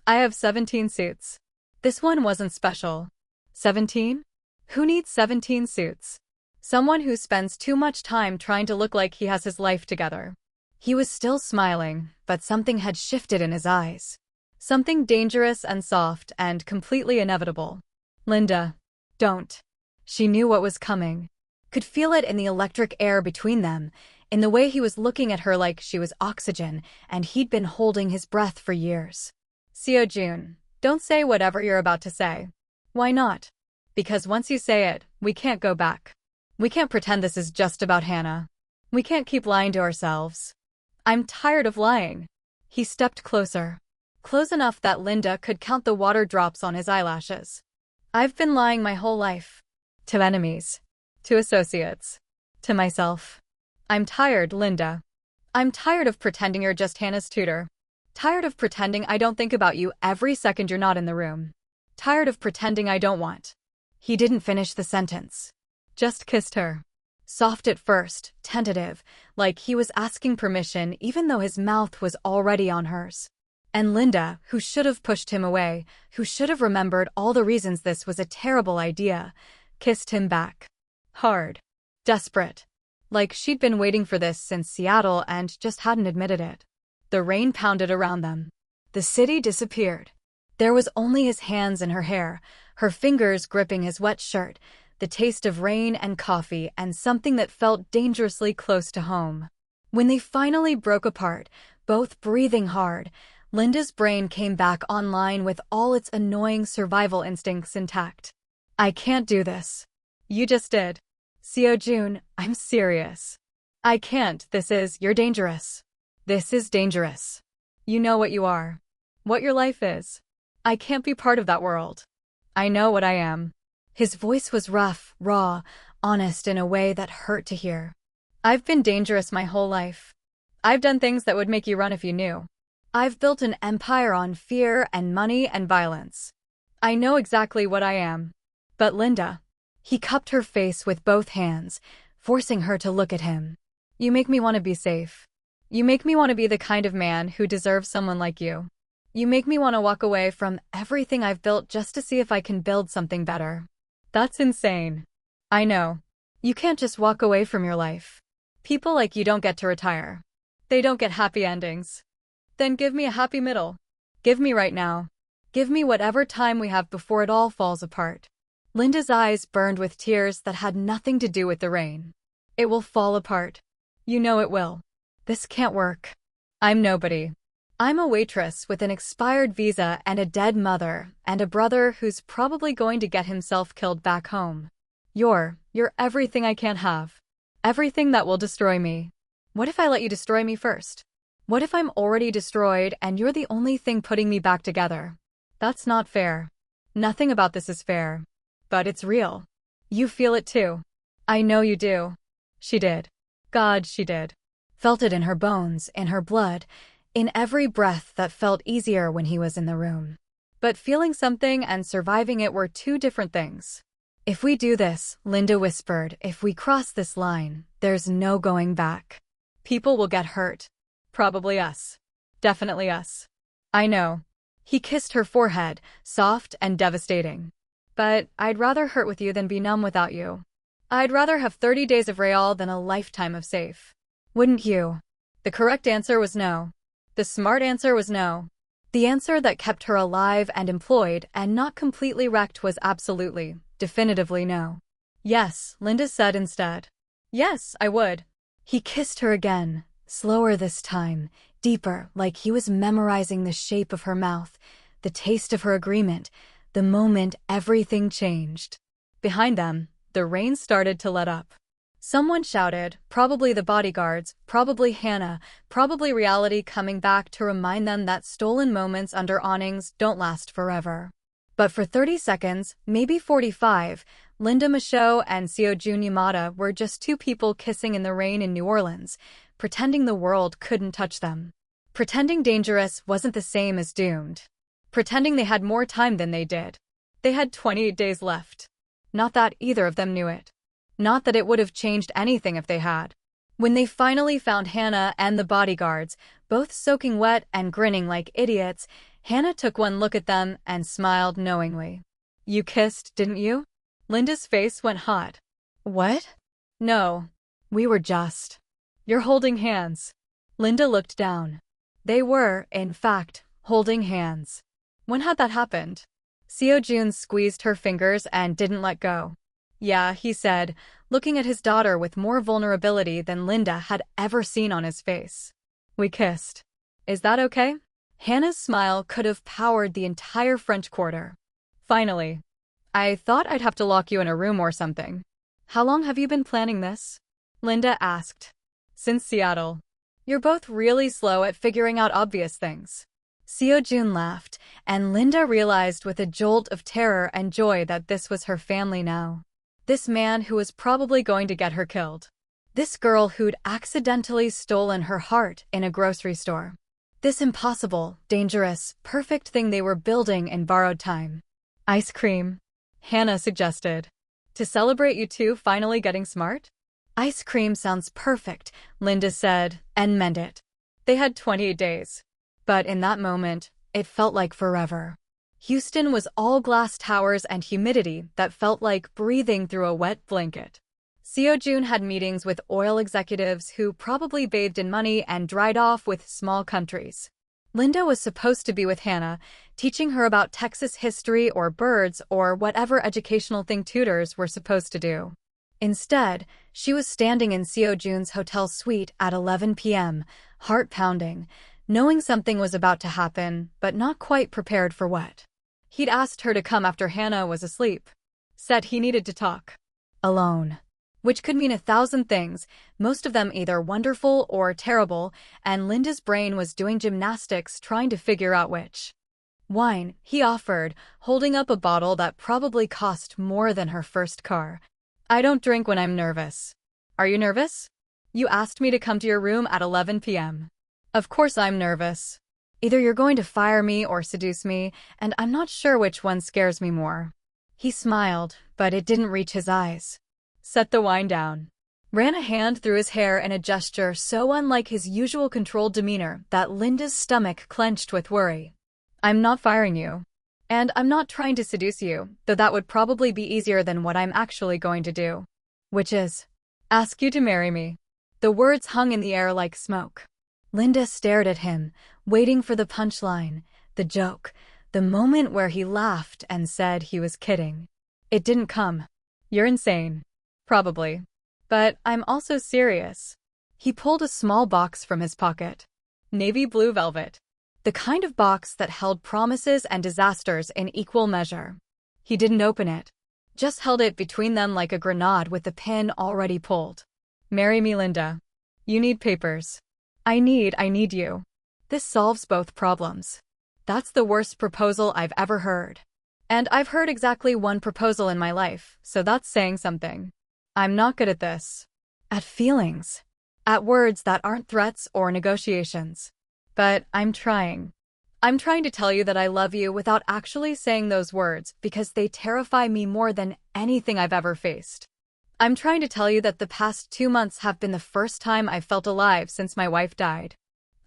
I have 17 suits. This one wasn't special. 17? Who needs 17 suits? Someone who spends too much time trying to look like he has his life together. He was still smiling, but something had shifted in his eyes. Something dangerous and soft and completely inevitable. Linda. Don't. She knew what was coming. Could feel it in the electric air between them, in the way he was looking at her like she was oxygen, and he'd been holding his breath for years. Seo Jun. Don't say whatever you're about to say. Why not? Because once you say it, we can't go back. We can't pretend this is just about Hannah. We can't keep lying to ourselves. I'm tired of lying. He stepped closer. Close enough that Linda could count the water drops on his eyelashes. I've been lying my whole life. To enemies. To associates. To myself. I'm tired, Linda. I'm tired of pretending you're just Hannah's tutor. Tired of pretending I don't think about you every second you're not in the room. Tired of pretending I don't want. He didn't finish the sentence. Just kissed her. Soft at first, tentative, like he was asking permission even though his mouth was already on hers. And Linda, who should have pushed him away, who should have remembered all the reasons this was a terrible idea, kissed him back. Hard. Desperate. Like she'd been waiting for this since Seattle and just hadn't admitted it. The rain pounded around them. The city disappeared. There was only his hands in her hair, her fingers gripping his wet shirt, the taste of rain and coffee and something that felt dangerously close to home. When they finally broke apart, both breathing hard, Linda's brain came back online with all its annoying survival instincts intact. I can't do this. You just did. Seo-jun, I'm serious. I can't. You're dangerous. This is dangerous. You know what you are. What your life is. I can't be part of that world. I know what I am. His voice was rough, raw, honest in a way that hurt to hear. I've been dangerous my whole life. I've done things that would make you run if you knew. I've built an empire on fear and money and violence. I know exactly what I am. But Linda. He cupped her face with both hands, forcing her to look at him. You make me want to be safe. You make me want to be the kind of man who deserves someone like you. You make me want to walk away from everything I've built just to see if I can build something better. That's insane. I know. You can't just walk away from your life. People like you don't get to retire. They don't get happy endings. Then give me a happy middle. Give me right now. Give me whatever time we have before it all falls apart. Linda's eyes burned with tears that had nothing to do with the rain. It will fall apart. You know it will. This can't work. I'm nobody. I'm a waitress with an expired visa and a dead mother and a brother who's probably going to get himself killed back home. You're everything I can't have. Everything that will destroy me. What if I let you destroy me first? What if I'm already destroyed and you're the only thing putting me back together? That's not fair. Nothing about this is fair. But it's real. You feel it too. I know you do. She did. God, she did. Felt it in her bones, in her blood, in every breath that felt easier when he was in the room. But feeling something and surviving it were two different things. If we do this, Linda whispered, if we cross this line, there's no going back. People will get hurt. Probably us. Definitely us. I know. He kissed her forehead, soft and devastating. But I'd rather hurt with you than be numb without you. I'd rather have 30 days of Real than a lifetime of safe. Wouldn't you? The correct answer was no. The smart answer was no. The answer that kept her alive and employed and not completely wrecked was absolutely, definitively no. Yes, Linda said instead. Yes, I would. He kissed her again, slower this time, deeper, like he was memorizing the shape of her mouth, the taste of her agreement, the moment everything changed. Behind them, the rain started to let up. Someone shouted, probably the bodyguards, probably Hannah, probably reality coming back to remind them that stolen moments under awnings don't last forever. But for 30 seconds, maybe 45, Linda Michaud and Seo-jun Yamada were just two people kissing in the rain in New Orleans, pretending the world couldn't touch them. Pretending dangerous wasn't the same as doomed. Pretending they had more time than they did. They had 28 days left. Not that either of them knew it. Not that it would have changed anything if they had. When they finally found Hannah and the bodyguards, both soaking wet and grinning like idiots, Hannah took one look at them and smiled knowingly. You kissed, didn't you? Linda's face went hot. What? No. We were just. You're holding hands. Linda looked down. They were, in fact, holding hands. When had that happened? Seo-jun squeezed her fingers and didn't let go. Yeah, he said, looking at his daughter with more vulnerability than Linda had ever seen on his face. We kissed. Is that okay? Hannah's smile could have powered the entire French Quarter. Finally. I thought I'd have to lock you in a room or something. How long have you been planning this? Linda asked. Since Seattle. You're both really slow at figuring out obvious things. Seo-jun laughed, and Linda realized with a jolt of terror and joy that this was her family now. This man who was probably going to get her killed. This girl who'd accidentally stolen her heart in a grocery store. This impossible, dangerous, perfect thing they were building in borrowed time. Ice cream, Hannah suggested. To celebrate you two finally getting smart? Ice cream sounds perfect, Linda said, and meant it. They had 28 days. But in that moment, it felt like forever. Houston was all glass towers and humidity that felt like breathing through a wet blanket. Seo-jun had meetings with oil executives who probably bathed in money and dried off with small countries. Linda was supposed to be with Hannah, teaching her about Texas history or birds or whatever educational thing tutors were supposed to do. Instead, she was standing in Seo-jun's hotel suite at 11 p.m., heart pounding, knowing something was about to happen, but not quite prepared for what. He'd asked her to come after Hannah was asleep. Said he needed to talk. Alone. Which could mean 1,000 things, most of them either wonderful or terrible, and Linda's brain was doing gymnastics trying to figure out which. Wine, he offered, holding up a bottle that probably cost more than her first car. I don't drink when I'm nervous. Are you nervous? You asked me to come to your room at 11 p.m. Of course I'm nervous. Either you're going to fire me or seduce me, and I'm not sure which one scares me more. He smiled, but it didn't reach his eyes. Set the wine down. Ran a hand through his hair in a gesture so unlike his usual controlled demeanor that Linda's stomach clenched with worry. I'm not firing you. And I'm not trying to seduce you, though that would probably be easier than what I'm actually going to do. Which is, ask you to marry me. The words hung in the air like smoke. Linda stared at him, waiting for the punchline, the joke, the moment where he laughed and said he was kidding. It didn't come. You're insane. Probably. But I'm also serious. He pulled a small box from his pocket. Navy blue velvet. The kind of box that held promises and disasters in equal measure. He didn't open it. Just held it between them like a grenade with the pin already pulled. Marry me, Linda. You need papers. I need you. This solves both problems. That's the worst proposal I've ever heard. And I've heard exactly one proposal in my life, so that's saying something. I'm not good at this. At feelings. At words that aren't threats or negotiations. But I'm trying. I'm trying to tell you that I love you without actually saying those words because they terrify me more than anything I've ever faced. I'm trying to tell you that the past 2 months have been the first time I've felt alive since my wife died.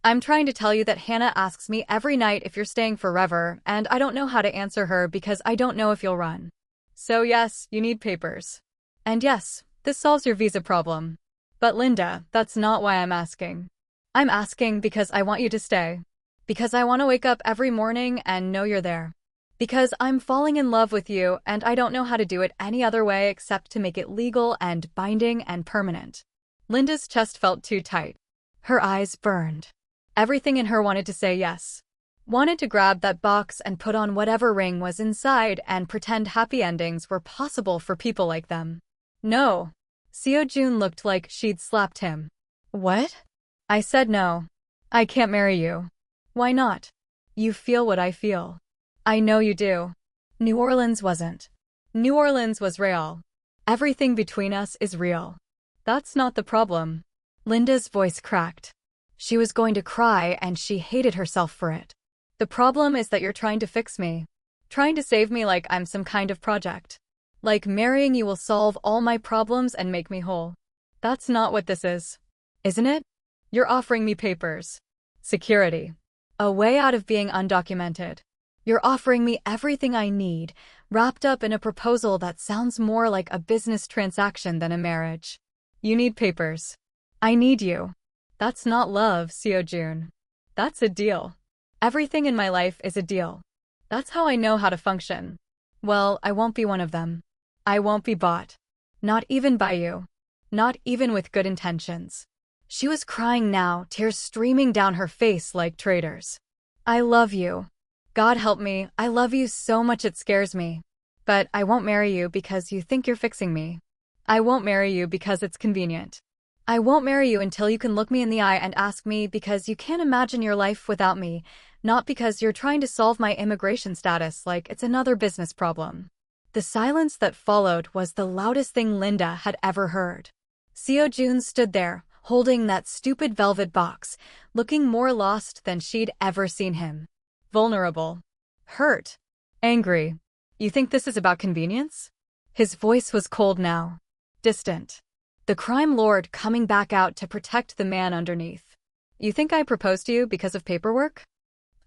I'm trying to tell you that Hannah asks me every night if you're staying forever, and I don't know how to answer her because I don't know if you'll run. So yes, you need papers. And yes, this solves your visa problem. But Linda, that's not why I'm asking. I'm asking because I want you to stay. Because I want to wake up every morning and know you're there. Because I'm falling in love with you and I don't know how to do it any other way except to make it legal and binding and permanent. Linda's chest felt too tight. Her eyes burned. Everything in her wanted to say yes. Wanted to grab that box and put on whatever ring was inside and pretend happy endings were possible for people like them. No. Seo-jun looked like she'd slapped him. What? I said no. I can't marry you. Why not? You feel what I feel. I know you do. New Orleans wasn't. New Orleans was real. Everything between us is real. That's not the problem. Linda's voice cracked. She was going to cry and she hated herself for it. The problem is that you're trying to fix me. Trying to save me like I'm some kind of project. Like marrying you will solve all my problems and make me whole. That's not what this is. Isn't it? You're offering me papers. Security. A way out of being undocumented. You're offering me everything I need, wrapped up in a proposal that sounds more like a business transaction than a marriage. You need papers. I need you. That's not love, Seo-jun. That's a deal. Everything in my life is a deal. That's how I know how to function. Well, I won't be one of them. I won't be bought. Not even by you. Not even with good intentions. She was crying now, tears streaming down her face like traitors. I love you. God help me, I love you so much it scares me. But I won't marry you because you think you're fixing me. I won't marry you because it's convenient. I won't marry you until you can look me in the eye and ask me because you can't imagine your life without me, not because you're trying to solve my immigration status like it's another business problem. The silence that followed was the loudest thing Linda had ever heard. Seo-jun stood there, holding that stupid velvet box, looking more lost than she'd ever seen him. Vulnerable. Hurt. Angry. You think this is about convenience? His voice was cold now. Distant. The crime lord coming back out to protect the man underneath. You think I proposed to you because of paperwork?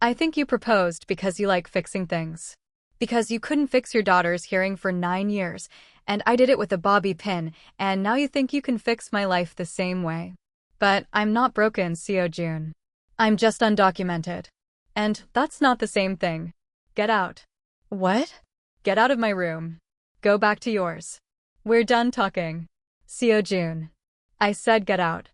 I think you proposed because you like fixing things. Because you couldn't fix your daughter's hearing for 9 years, and I did it with a bobby pin, and now you think you can fix my life the same way. But I'm not broken, Seo Jun. I'm just undocumented. And that's not the same thing. Get out. What? Get out of my room. Go back to yours. We're done talking. Seo Jun. I said get out.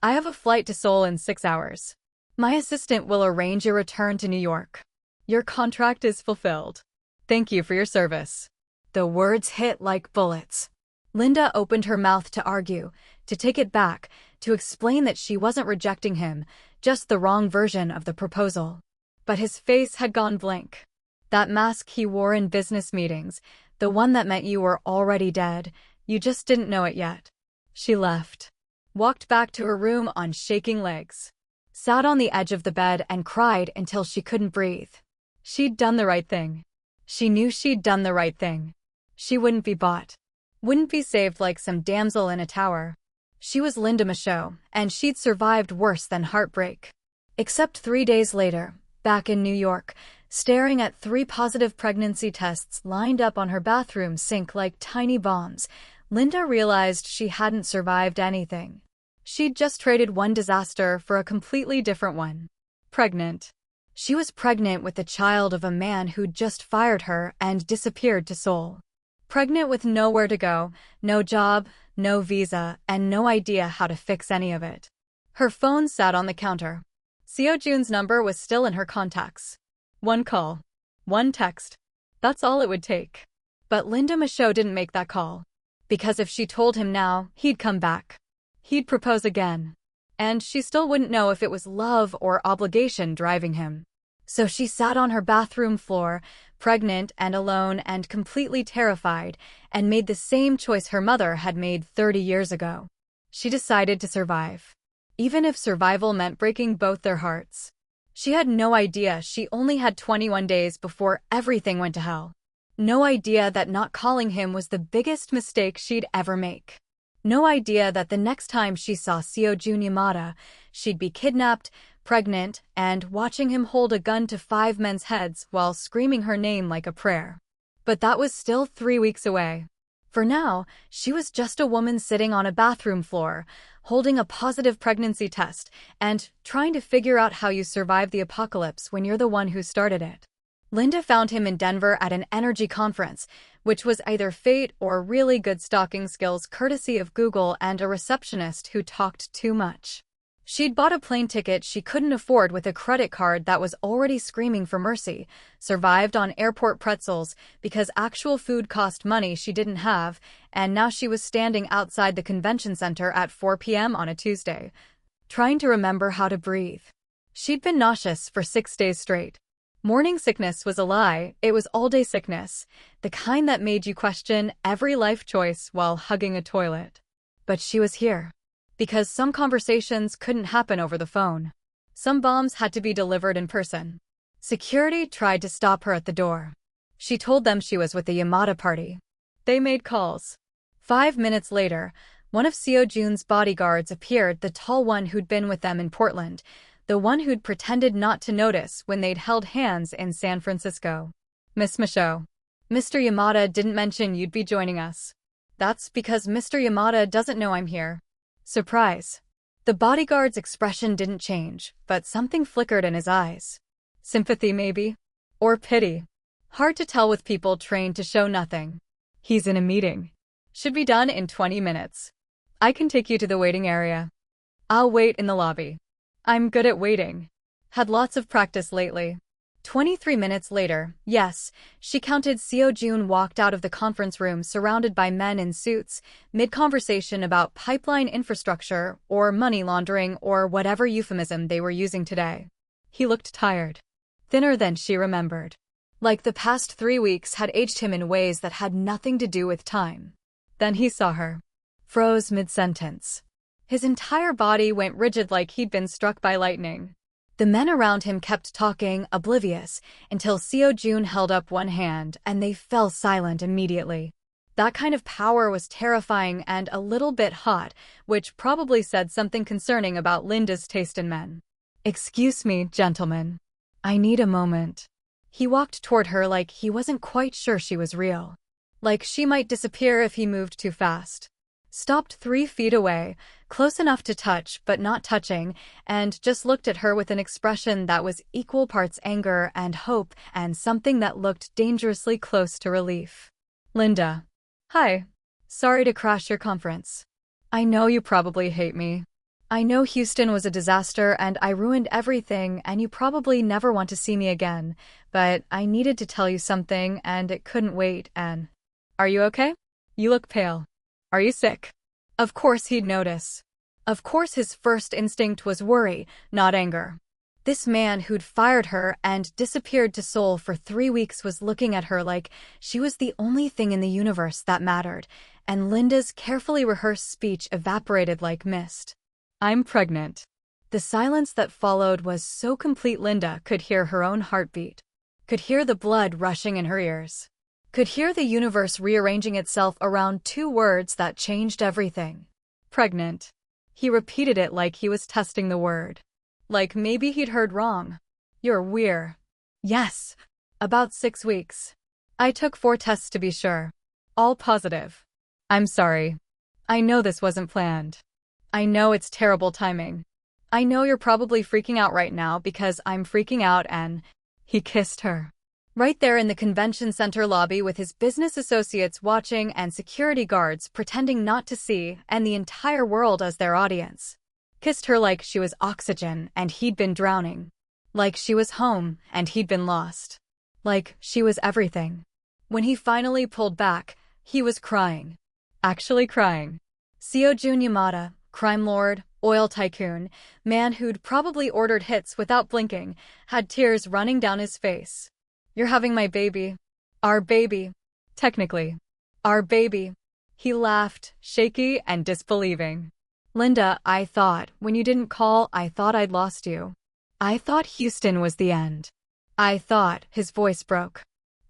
I have a flight to Seoul in 6 hours. My assistant will arrange your return to New York. Your contract is fulfilled. Thank you for your service. The words hit like bullets. Linda opened her mouth to argue, to take it back, to explain that she wasn't rejecting him, just the wrong version of the proposal. But his face had gone blank. That mask he wore in business meetings, the one that meant you were already dead, you just didn't know it yet. She left. Walked back to her room on shaking legs. Sat on the edge of the bed and cried until she couldn't breathe. She'd done the right thing. She knew she'd done the right thing. She wouldn't be bought. Wouldn't be saved like some damsel in a tower. She was Linda Michaud, and she'd survived worse than heartbreak. Except 3 days later, back in New York, staring at 3 positive pregnancy tests lined up on her bathroom sink like tiny bombs, Linda realized she hadn't survived anything. She'd just traded one disaster for a completely different one. Pregnant. She was pregnant with the child of a man who'd just fired her and disappeared to Seoul. Pregnant with nowhere to go, no job, no visa, and no idea how to fix any of it. Her phone sat on the counter. Seo Jun's number was still in her contacts. 1 call. 1 text. That's all it would take. But Linda Michaud didn't make that call. Because if she told him now, he'd come back. He'd propose again. And she still wouldn't know if it was love or obligation driving him. So she sat on her bathroom floor, pregnant and alone and completely terrified, and made the same choice her mother had made 30 years ago. She decided to survive. Even if survival meant breaking both their hearts. She had no idea she only had 21 days before everything went to hell. No idea that not calling him was the biggest mistake she'd ever make. No idea that the next time she saw Seo Jun Yamada, she'd be kidnapped, pregnant, and watching him hold a gun to 5 men's heads while screaming her name like a prayer. But that was still 3 weeks away. For now, she was just a woman sitting on a bathroom floor, holding a positive pregnancy test, and trying to figure out how you survive the apocalypse when you're the one who started it. Linda found him in Denver at an energy conference, which was either fate or really good stalking skills courtesy of Google and a receptionist who talked too much. She'd bought a plane ticket she couldn't afford with a credit card that was already screaming for mercy, survived on airport pretzels because actual food cost money she didn't have, and now she was standing outside the convention center at 4 p.m. on a Tuesday, trying to remember how to breathe. She'd been nauseous for 6 days straight. Morning sickness was a lie, it was all-day sickness, the kind that made you question every life choice while hugging a toilet. But she was here. Because some conversations couldn't happen over the phone. Some bombs had to be delivered in person. Security tried to stop her at the door. She told them she was with the Yamada party. They made calls. 5 minutes later, one of Seo Jun's bodyguards appeared, the tall one who'd been with them in Portland, the one who'd pretended not to notice when they'd held hands in San Francisco. Miss Michaud. Mr. Yamada didn't mention you'd be joining us. That's because Mr. Yamada doesn't know I'm here. Surprise. The bodyguard's expression didn't change, but something flickered in his eyes. Sympathy, maybe? Or pity? Hard to tell with people trained to show nothing. He's in a meeting. Should be done in 20 minutes. I can take you to the waiting area. I'll wait in the lobby. I'm good at waiting. Had lots of practice lately. 23 minutes later, yes, she counted, Seo Jun walked out of the conference room surrounded by men in suits, mid-conversation about pipeline infrastructure or money laundering or whatever euphemism they were using today. He looked tired. Thinner than she remembered. Like the past 3 weeks had aged him in ways that had nothing to do with time. Then he saw her. Froze mid-sentence. His entire body went rigid like he'd been struck by lightning. The men around him kept talking, oblivious, until Seo Jun held up one hand and they fell silent immediately. That kind of power was terrifying and a little bit hot, which probably said something concerning about Linda's taste in men. "Excuse me, gentlemen. I need a moment." He walked toward her like he wasn't quite sure she was real. Like she might disappear if he moved too fast. Stopped 3 feet away, close enough to touch but not touching, and just looked at her with an expression that was equal parts anger and hope and something that looked dangerously close to relief. "Linda. Hi. Sorry to crash your conference. I know you probably hate me. I know Houston was a disaster and I ruined everything and you probably never want to see me again, but I needed to tell you something and it couldn't wait and... Are you okay? You look pale. Are you sick?" Of course he'd notice. Of course his first instinct was worry, not anger. This man who'd fired her and disappeared to Seoul for 3 weeks was looking at her like she was the only thing in the universe that mattered, and Linda's carefully rehearsed speech evaporated like mist. "I'm pregnant." The silence that followed was so complete Linda could hear her own heartbeat. Could hear the blood rushing in her ears. Could hear the universe rearranging itself around 2 words that changed everything. Pregnant. He repeated it like he was testing the word. Like maybe he'd heard wrong. "You're weird." "Yes. About 6 weeks. I took 4 tests to be sure. All positive." "I'm sorry. I know this wasn't planned. I know it's terrible timing. I know you're probably freaking out right now because I'm freaking out and..." He kissed her. Right there in the convention center lobby with his business associates watching and security guards pretending not to see and the entire world as their audience. Kissed her like she was oxygen and he'd been drowning. Like she was home and he'd been lost. Like she was everything. When he finally pulled back, he was crying. Actually crying. Seo Jun Yamada, crime lord, oil tycoon, man who'd probably ordered hits without blinking, had tears running down his face. "You're having my baby. Our baby. Technically. Our baby." He laughed, shaky and disbelieving. "Linda, I thought, when you didn't call, I thought I'd lost you. I thought Houston was the end. I thought," his voice broke.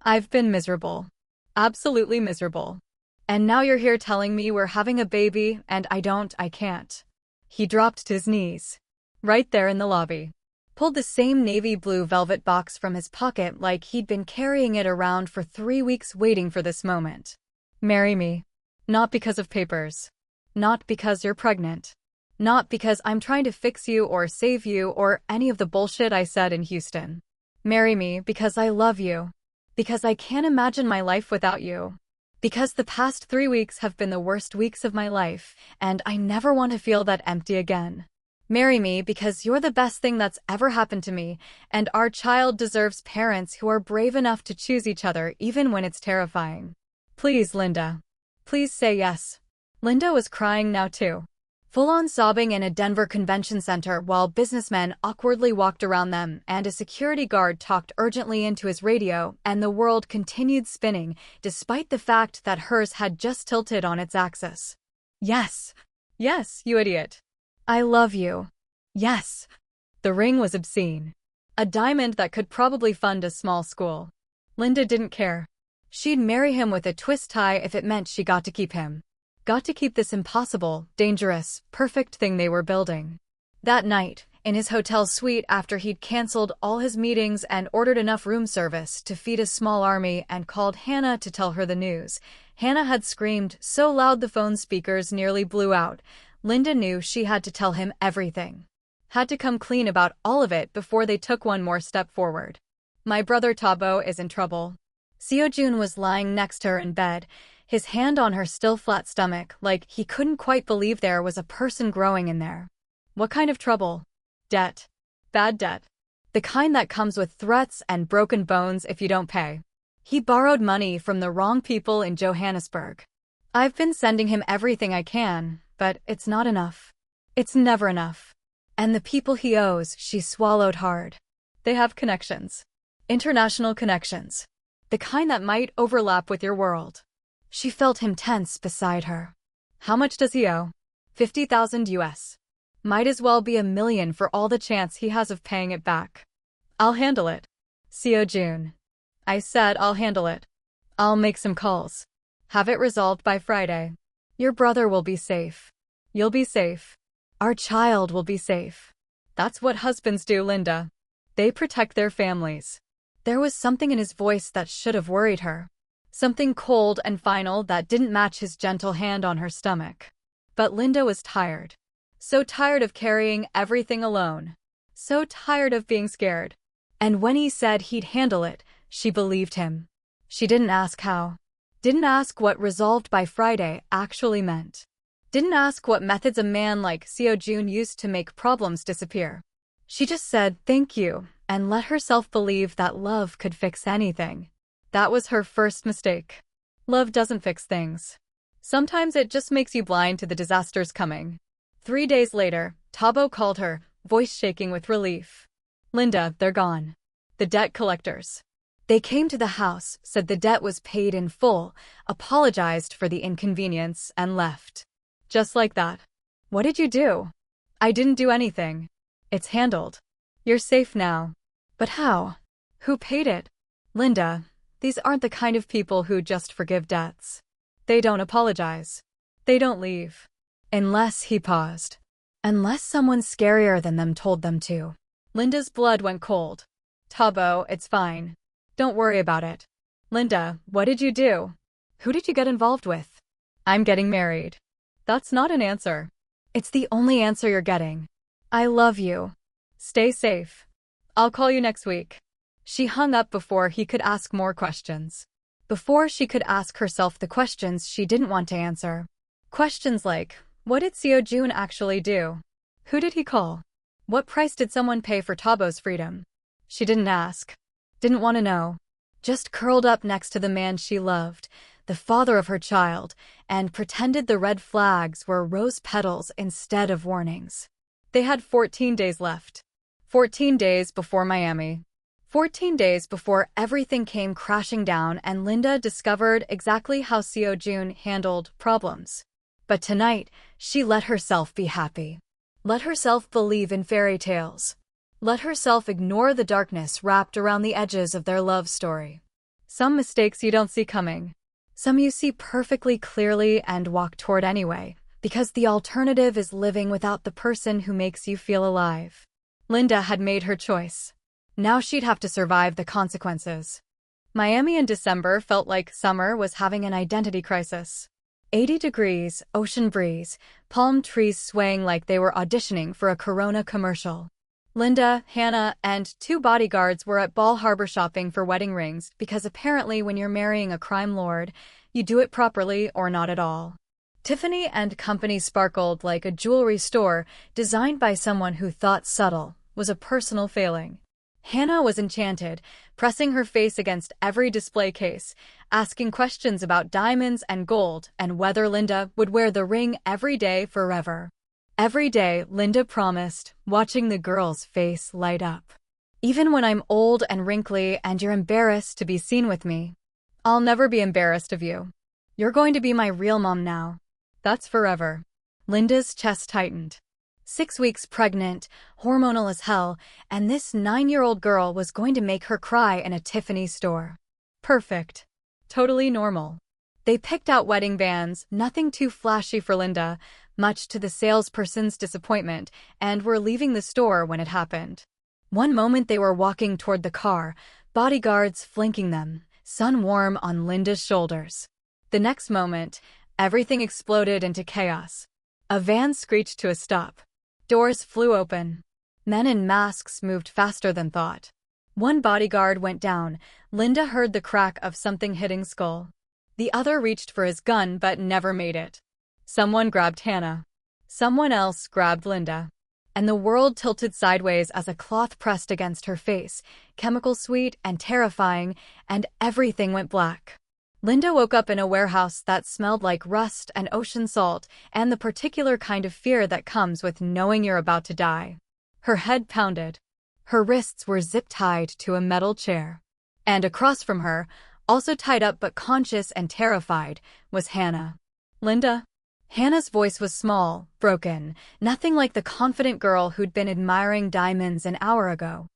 "I've been miserable. Absolutely miserable. And now you're here telling me we're having a baby and I can't." He dropped to his knees. Right there in the lobby. Pulled the same navy blue velvet box from his pocket like he'd been carrying it around for 3 weeks waiting for this moment. "Marry me. Not because of papers. Not because you're pregnant. Not because I'm trying to fix you or save you or any of the bullshit I said in Houston. Marry me because I love you. Because I can't imagine my life without you. Because the past 3 weeks have been the worst weeks of my life, and I never want to feel that empty again. Marry me because you're the best thing that's ever happened to me, and our child deserves parents who are brave enough to choose each other even when it's terrifying. Please, Linda. Please say yes." Linda was crying now too. Full-on sobbing in a Denver convention center while businessmen awkwardly walked around them and a security guard talked urgently into his radio and the world continued spinning despite the fact that hers had just tilted on its axis. "Yes. Yes, you idiot. I love you. Yes." The ring was obscene. A diamond that could probably fund a small school. Linda didn't care. She'd marry him with a twist tie if it meant she got to keep him. Got to keep this impossible, dangerous, perfect thing they were building. That night, in his hotel suite after he'd canceled all his meetings and ordered enough room service to feed a small army and called Hannah to tell her the news, Hannah had screamed so loud the phone speakers nearly blew out. Linda knew she had to tell him everything. Had to come clean about all of it before they took one more step forward. "My brother Tabo is in trouble." Seo Jun was lying next to her in bed, his hand on her still flat stomach like he couldn't quite believe there was a person growing in there. "What kind of trouble?" "Debt. Bad debt. The kind that comes with threats and broken bones if you don't pay. He borrowed money from the wrong people in Johannesburg. I've been sending him everything I can, but it's not enough. It's never enough. And the people he owes," she swallowed hard. "They have connections. International connections. The kind that might overlap with your world." She felt him tense beside her. "How much does he owe?" 50,000 US. Might as well be 1 million for all the chance he has of paying it back. I'll handle it. Seo Jun. I said I'll handle it. I'll make some calls. Have it resolved by Friday. Your brother will be safe. You'll be safe. Our child will be safe. That's what husbands do, Linda. They protect their families. There was something in his voice that should have worried her. Something cold and final that didn't match his gentle hand on her stomach. But Linda was tired. So tired of carrying everything alone. So tired of being scared. And when he said he'd handle it, she believed him. She didn't ask how. Didn't ask what resolved by Friday actually meant. Didn't ask what methods a man like Seo Jun used to make problems disappear. She just said thank you and let herself believe that love could fix anything. That was her first mistake. Love doesn't fix things. Sometimes it just makes you blind to the disasters coming. 3 days later, Tabo called her, voice shaking with relief. Linda, they're gone. The debt collectors. They came to the house, said the debt was paid in full, apologized for the inconvenience, and left. Just like that. What did you do? I didn't do anything. It's handled. You're safe now. But how? Who paid it? Linda, these aren't the kind of people who just forgive debts. They don't apologize. They don't leave. Unless he paused. Unless someone scarier than them told them to. Linda's blood went cold. Tabo, it's fine. Don't worry about it. Linda, what did you do? Who did you get involved with? I'm getting married. That's not an answer. It's the only answer you're getting. I love you. Stay safe. I'll call you next week. She hung up before he could ask more questions. Before she could ask herself the questions she didn't want to answer. Questions like, what did Seo Jun actually do? Who did he call? What price did someone pay for Tabo's freedom? She didn't ask. Didn't want to know. Just curled up next to the man she loved, the father of her child, and pretended the red flags were rose petals instead of warnings. They had 14 days left. 14 days before Miami. 14 days before everything came crashing down and Linda discovered exactly how Seo Jun handled problems. But tonight, she let herself be happy. Let herself believe in fairy tales. Let herself ignore the darkness wrapped around the edges of their love story. Some mistakes you don't see coming. Some you see perfectly clearly and walk toward anyway, because the alternative is living without the person who makes you feel alive. Linda had made her choice. Now she'd have to survive the consequences. Miami in December felt like summer was having an identity crisis. 80 degrees, ocean breeze, palm trees swaying like they were auditioning for a Corona commercial. Linda, Hannah, and 2 bodyguards were at Ball Harbor shopping for wedding rings because apparently when you're marrying a crime lord, you do it properly or not at all. Tiffany and Company sparkled like a jewelry store designed by someone who thought subtle was a personal failing. Hannah was enchanted, pressing her face against every display case, asking questions about diamonds and gold and whether Linda would wear the ring every day forever. Every day, Linda promised, watching the girl's face light up. Even when I'm old and wrinkly and you're embarrassed to be seen with me, I'll never be embarrassed of you. You're going to be my real mom now. That's forever. Linda's chest tightened. 6 weeks pregnant, hormonal as hell, and this 9-year-old girl was going to make her cry in a Tiffany store. Perfect. Totally normal. They picked out wedding bands, nothing too flashy for Linda, much to the salesperson's disappointment, and were leaving the store when it happened. One moment they were walking toward the car, bodyguards flanking them, sun warm on Linda's shoulders. The next moment, everything exploded into chaos. A van screeched to a stop. Doors flew open. Men in masks moved faster than thought. One bodyguard went down. Linda heard the crack of something hitting skull. The other reached for his gun but never made it. Someone grabbed Hannah. Someone else grabbed Linda. And the world tilted sideways as a cloth pressed against her face, chemical sweet and terrifying, and everything went black. Linda woke up in a warehouse that smelled like rust and ocean salt and the particular kind of fear that comes with knowing you're about to die. Her head pounded. Her wrists were zip-tied to a metal chair. And across from her, also tied up but conscious and terrified, was Hannah. Linda? Hannah's voice was small, broken, nothing like the confident girl who'd been admiring diamonds an hour ago.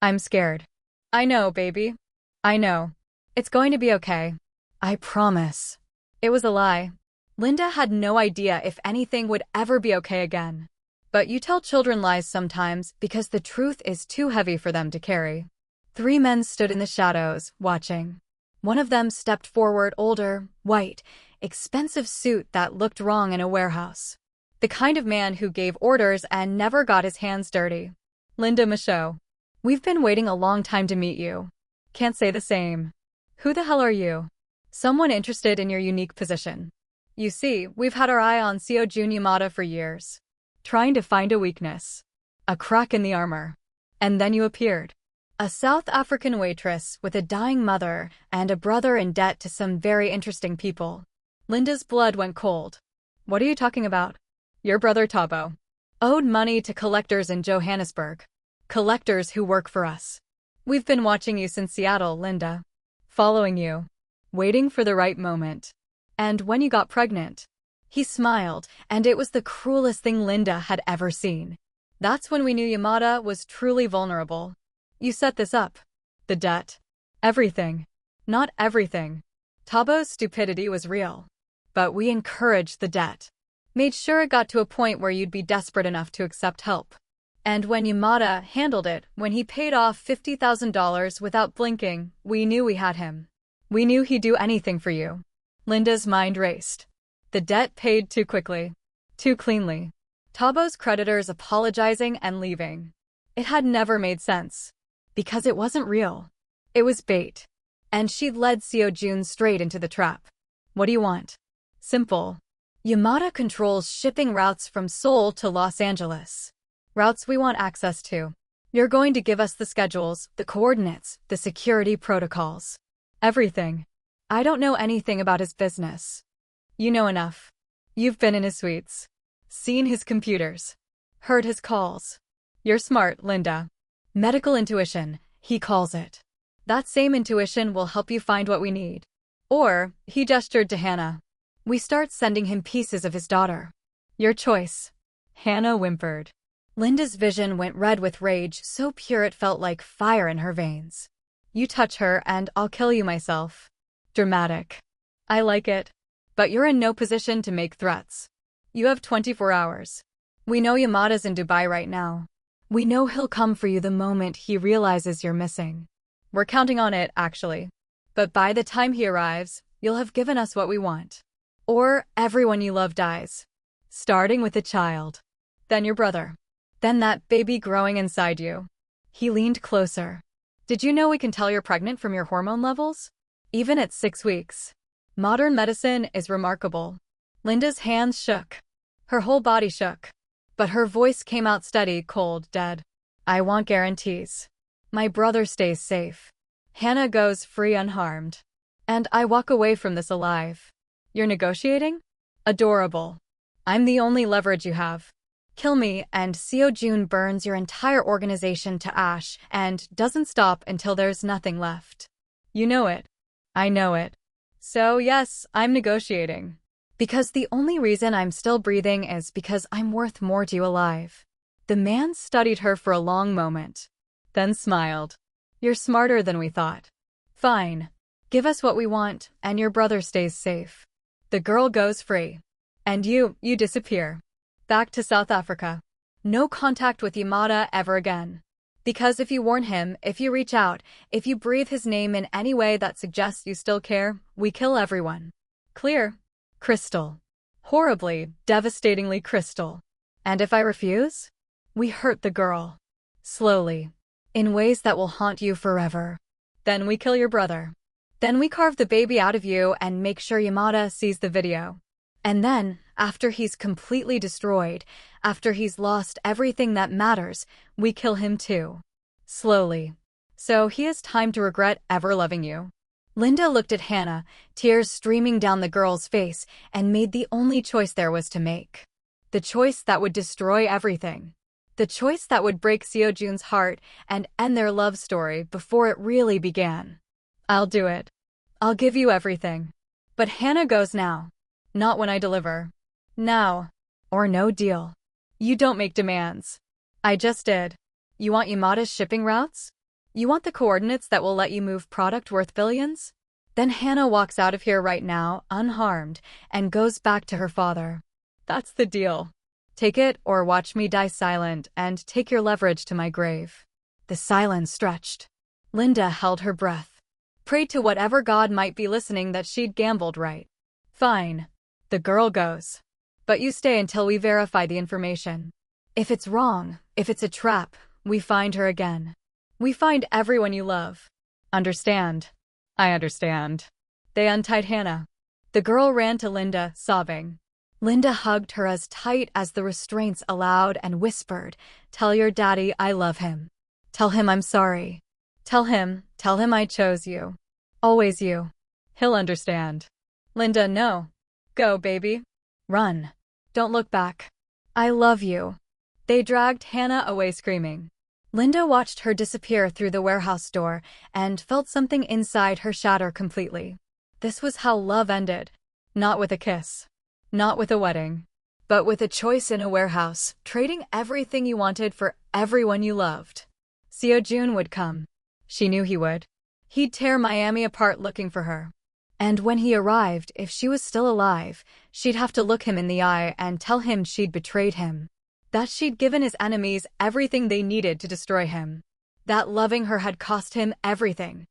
I'm scared. I know, baby. I know. It's going to be okay. I promise. It was a lie. Linda had no idea if anything would ever be okay again. But you tell children lies sometimes because the truth is too heavy for them to carry. 3 men stood in the shadows, watching. One of them stepped forward, older, white, expensive suit that looked wrong in a warehouse. The kind of man who gave orders and never got his hands dirty. Linda Michaud. We've been waiting a long time to meet you. Can't say the same. Who the hell are you? Someone interested in your unique position. You see, we've had our eye on Seojun Yamada for years. Trying to find a weakness. A crack in the armor. And then you appeared. A South African waitress with a dying mother and a brother in debt to some very interesting people. Linda's blood went cold. What are you talking about? Your brother Tabo. Owed money to collectors in Johannesburg. Collectors who work for us. We've been watching you since Seattle, Linda. Following you. Waiting for the right moment. And when you got pregnant. He smiled, and it was the cruelest thing Linda had ever seen. That's when we knew Yamada was truly vulnerable. You set this up. The debt. Everything. Not everything. Tabo's stupidity was real. But we encouraged the debt. Made sure it got to a point where you'd be desperate enough to accept help. And when Yamada handled it, when he paid off $50,000 without blinking, we knew we had him. We knew he'd do anything for you. Linda's mind raced. The debt paid too quickly. Too cleanly. Tabo's creditors apologizing and leaving. It had never made sense. Because it wasn't real. It was bait. And she'd led Seojun straight into the trap. What do you want? Simple. Yamada controls shipping routes from Seoul to Los Angeles. Routes we want access to. You're going to give us the schedules, the coordinates, the security protocols. Everything. I don't know anything about his business. You know enough. You've been in his suites. Seen his computers. Heard his calls. You're smart, Linda. Medical intuition, he calls it. That same intuition will help you find what we need. Or, he gestured to Hannah. We start sending him pieces of his daughter. Your choice. Hannah whimpered. Linda's vision went red with rage, so pure it felt like fire in her veins. You touch her and I'll kill you myself. Dramatic. I like it. But you're in no position to make threats. You have 24 hours. We know Yamada's in Dubai right now. We know he'll come for you the moment he realizes you're missing. We're counting on it, actually. But by the time he arrives, you'll have given us what we want. Or everyone you love dies. Starting with a child. Then your brother. Then that baby growing inside you. He leaned closer. Did you know we can tell you're pregnant from your hormone levels? Even at 6 weeks. Modern medicine is remarkable. Linda's hands shook. Her whole body shook. But her voice came out steady, cold, dead. I want guarantees. My brother stays safe. Hannah goes free unharmed. And I walk away from this alive. You're negotiating? Adorable. I'm the only leverage you have. Kill me and Seojun burns your entire organization to ash and doesn't stop until there's nothing left. You know it. I know it. So yes, I'm negotiating. Because the only reason I'm still breathing is because I'm worth more to you alive. The man studied her for a long moment. Then smiled. You're smarter than we thought. Fine. Give us what we want, and your brother stays safe. The girl goes free. And you disappear. Back to South Africa. No contact with Yamada ever again. Because if you warn him, if you reach out, if you breathe his name in any way that suggests you still care, we kill everyone. Clear? Crystal. Horribly, devastatingly crystal. And if I refuse? We hurt the girl. Slowly. In ways that will haunt you forever. Then we kill your brother. Then we carve the baby out of you and make sure Yamada sees the video. And then, after he's completely destroyed, after he's lost everything that matters, we kill him too. Slowly. So he has time to regret ever loving you. Linda looked at Hannah, tears streaming down the girl's face, and made the only choice there was to make. The choice that would destroy everything. The choice that would break Seojun's heart and end their love story before it really began. I'll do it. I'll give you everything. But Hannah goes now. Not when I deliver. Now. Or no deal. You don't make demands. I just did. You want Yamada's shipping routes? You want the coordinates that will let you move product worth billions? Then Hannah walks out of here right now, unharmed, and goes back to her father. That's the deal. Take it or watch me die silent and take your leverage to my grave. The silence stretched. Linda held her breath. Prayed to whatever god might be listening that she'd gambled right. Fine. The girl goes. But you stay until we verify the information. If it's wrong, if it's a trap, we find her again. We find everyone you love. Understand? I understand. They untied Hannah. The girl ran to Linda, sobbing. Linda hugged her as tight as the restraints allowed and whispered, "Tell your daddy I love him. Tell him I'm sorry. Tell him I chose you. Always you. He'll understand." Linda, no. Go, baby. Run. Don't look back. I love you. They dragged Hannah away screaming. Linda watched her disappear through the warehouse door and felt something inside her shatter completely. This was how love ended. Not with a kiss. Not with a wedding. But with a choice in a warehouse, trading everything you wanted for everyone you loved. Seo-jun would come. She knew he would. He'd tear Miami apart looking for her. And when he arrived, if she was still alive, she'd have to look him in the eye and tell him she'd betrayed him. That she'd given his enemies everything they needed to destroy him. That loving her had cost him everything.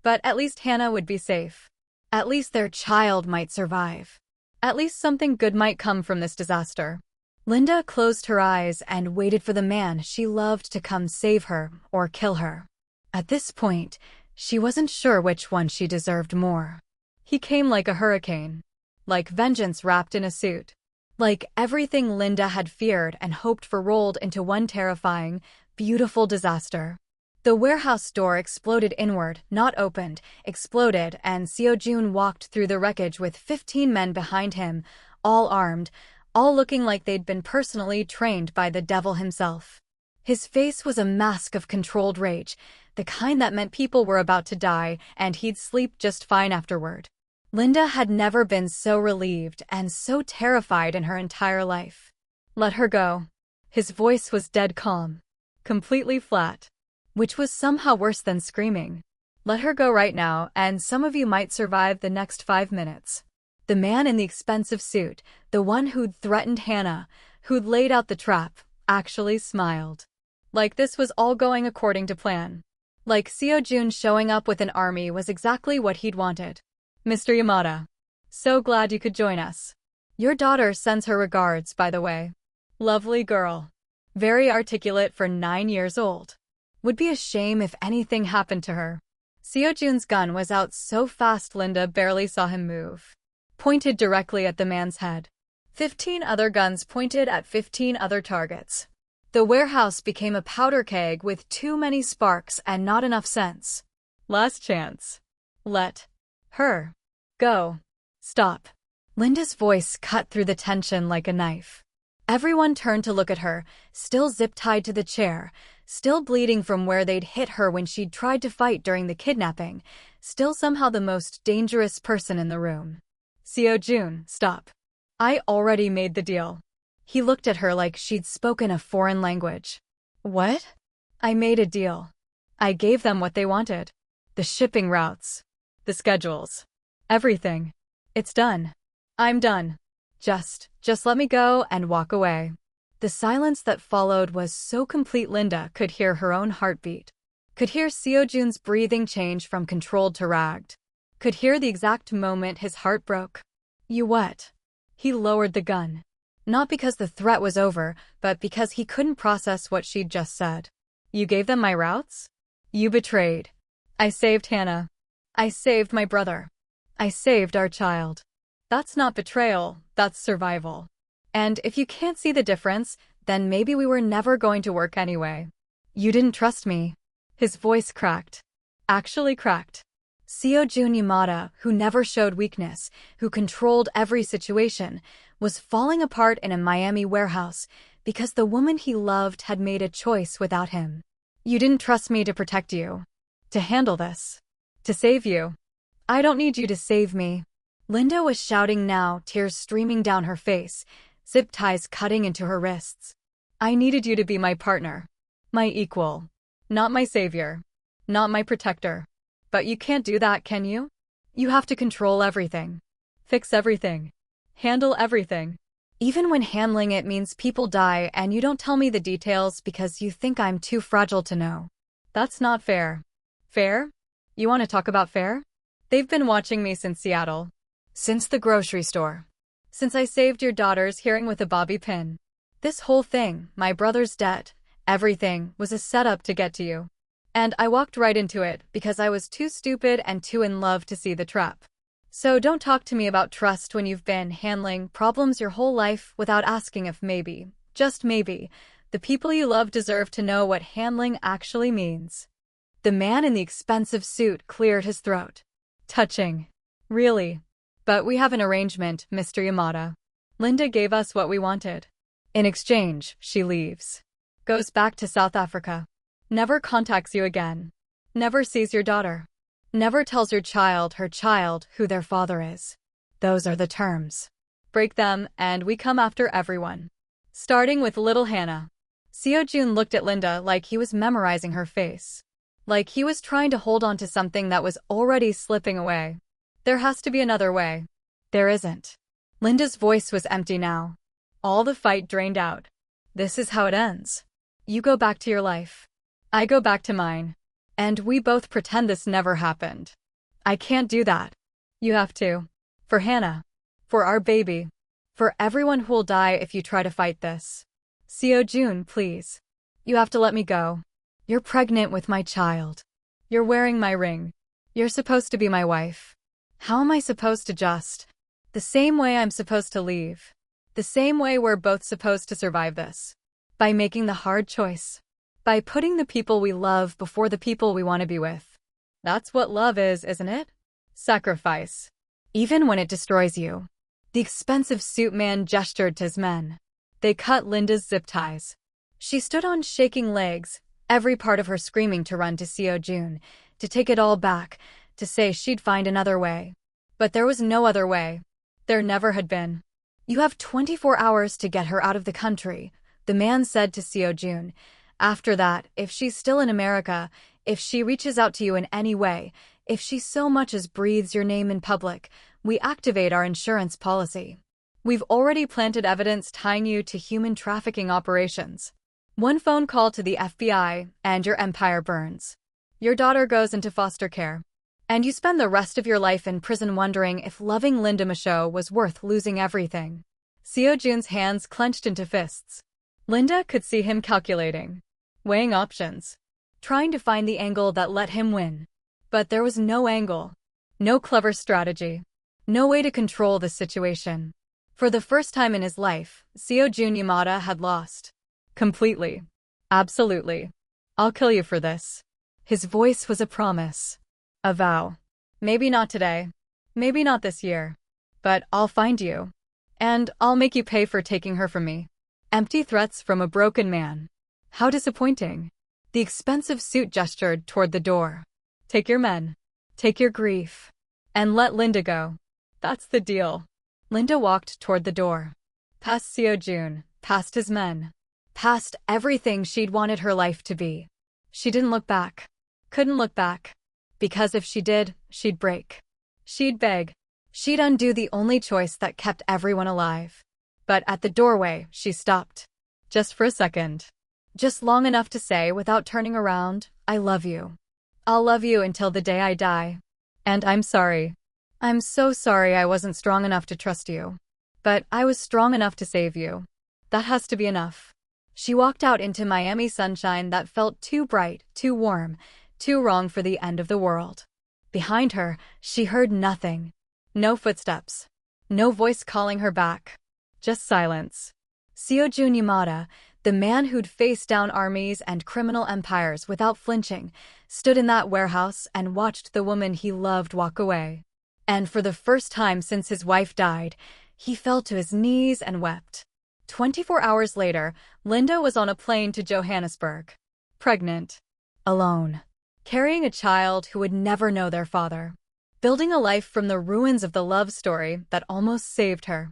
But at least Hannah would be safe. At least their child might survive. At least something good might come from this disaster. Linda closed her eyes and waited for the man she loved to come save her or kill her. At this point, she wasn't sure which one she deserved more. He came like a hurricane. Like vengeance wrapped in a suit. Like everything Linda had feared and hoped for rolled into one terrifying, beautiful disaster. The warehouse door exploded inward, not opened, exploded, and Seo-jun walked through the wreckage with 15 men behind him, all armed, all looking like they'd been personally trained by the devil himself. His face was a mask of controlled rage, the kind that meant people were about to die and he'd sleep just fine afterward. Linda had never been so relieved and so terrified in her entire life. Let her go. His voice was dead calm. Completely flat. Which was somehow worse than screaming. Let her go right now, and some of you might survive the next 5 minutes. The man in the expensive suit, the one who'd threatened Hannah, who'd laid out the trap, actually smiled. Like this was all going according to plan. Like Seo-jun showing up with an army was exactly what he'd wanted. Mr. Yamada. So glad you could join us. Your daughter sends her regards, by the way. Lovely girl. Very articulate for 9 years old. Would be a shame if anything happened to her. Seo-jun's gun was out so fast Linda barely saw him move. Pointed directly at the man's head. 15 other guns pointed at 15 other targets. The warehouse became a powder keg with too many sparks and not enough sense. Last chance. Let her go. Stop. Linda's voice cut through the tension like a knife. Everyone turned to look at her, still zip-tied to the chair, still bleeding from where they'd hit her when she'd tried to fight during the kidnapping, still somehow the most dangerous person in the room. Seo-jun, stop. I already made the deal. He looked at her like she'd spoken a foreign language. What? I made a deal. I gave them what they wanted. The shipping routes. The schedules. Everything. It's done. I'm done. Just let me go and walk away. The silence that followed was so complete Linda could hear her own heartbeat. Could hear Seo-jun's breathing change from controlled to ragged. Could hear the exact moment his heart broke. You what? He lowered the gun. Not because the threat was over, but because he couldn't process what she'd just said. You gave them my routes? You betrayed. I saved Hannah. I saved my brother. I saved our child. That's not betrayal, that's survival. And if you can't see the difference, then maybe we were never going to work anyway. You didn't trust me. His voice cracked. Actually cracked. Seo-jun Yamada, who never showed weakness, who controlled every situation, was falling apart in a Miami warehouse because the woman he loved had made a choice without him. You didn't trust me to protect you. To handle this. To save you. I don't need you to save me. Linda was shouting now, tears streaming down her face, zip ties cutting into her wrists. I needed you to be my partner. My equal. Not my savior. Not my protector. But you can't do that, can you? You have to control everything. Fix everything. Handle everything. Even when handling it means people die and you don't tell me the details because you think I'm too fragile to know. That's not fair. Fair? You want to talk about fair? They've been watching me since Seattle. Since the grocery store. Since I saved your daughter's hearing with a bobby pin. This whole thing, my brother's debt, everything, was a setup to get to you. And I walked right into it because I was too stupid and too in love to see the trap. So don't talk to me about trust when you've been handling problems your whole life without asking if maybe, just maybe, the people you love deserve to know what handling actually means. The man in the expensive suit cleared his throat. Touching. Really. But we have an arrangement, Mr. Yamada. Linda gave us what we wanted. In exchange, she leaves. Goes back to South Africa. Never contacts you again. Never sees your daughter. Never tells your child, her child, who their father is. Those are the terms. Break them, and we come after everyone. Starting with little Hannah. Seo-jun looked at Linda like he was memorizing her face. Like he was trying to hold on to something that was already slipping away. There has to be another way. There isn't. Linda's voice was empty now. All the fight drained out. This is how it ends. You go back to your life. I go back to mine. And we both pretend this never happened. I can't do that. You have to. For Hannah. For our baby. For everyone who'll die if you try to fight this. Seo-jun, please. You have to let me go. You're pregnant with my child. You're wearing my ring. You're supposed to be my wife. How am I supposed to just? The same way I'm supposed to leave. The same way we're both supposed to survive this. By making the hard choice. By putting the people we love before the people we want to be with. That's what love is, isn't it? Sacrifice. Even when it destroys you. The expensive suit man gestured to his men. They cut Linda's zip ties. She stood on shaking legs, every part of her screaming to run to Seo-jun, to take it all back, to say she'd find another way. But there was no other way. There never had been. You have 24 hours to get her out of the country, the man said to Seo-jun. After that, if she's still in America, if she reaches out to you in any way, if she so much as breathes your name in public, we activate our insurance policy. We've already planted evidence tying you to human trafficking operations. One phone call to the FBI, and your empire burns. Your daughter goes into foster care. And you spend the rest of your life in prison wondering if loving Linda Michaud was worth losing everything. Seo-jun's hands clenched into fists. Linda could see him calculating. Weighing options. Trying to find the angle that let him win. But there was no angle. No clever strategy. No way to control the situation. For the first time in his life, Seo-jun Yamada had lost. Completely. Absolutely. I'll kill you for this. His voice was a promise. A vow. Maybe not today. Maybe not this year. But I'll find you. And I'll make you pay for taking her from me. Empty threats from a broken man. How disappointing. The expensive suit gestured toward the door. Take your men. Take your grief. And let Linda go. That's the deal. Linda walked toward the door. Past Seo-jun, past his men. Past everything she'd wanted her life to be. She didn't look back. Couldn't look back. Because if she did, she'd break. She'd beg. She'd undo the only choice that kept everyone alive. But at the doorway, she stopped. Just for a second. Just long enough to say without turning around, I love you. I'll love you until the day I die. And I'm sorry. I'm so sorry I wasn't strong enough to trust you. But I was strong enough to save you. That has to be enough. She walked out into Miami sunshine that felt too bright, too warm, too wrong for the end of the world. Behind her, she heard nothing. No footsteps. No voice calling her back. Just silence. Seo-jun Yamada, the man who'd faced down armies and criminal empires without flinching, stood in that warehouse and watched the woman he loved walk away. And for the first time since his wife died, he fell to his knees and wept. 24 hours later, Linda was on a plane to Johannesburg. Pregnant. Alone. Carrying a child who would never know their father. Building a life from the ruins of the love story that almost saved her.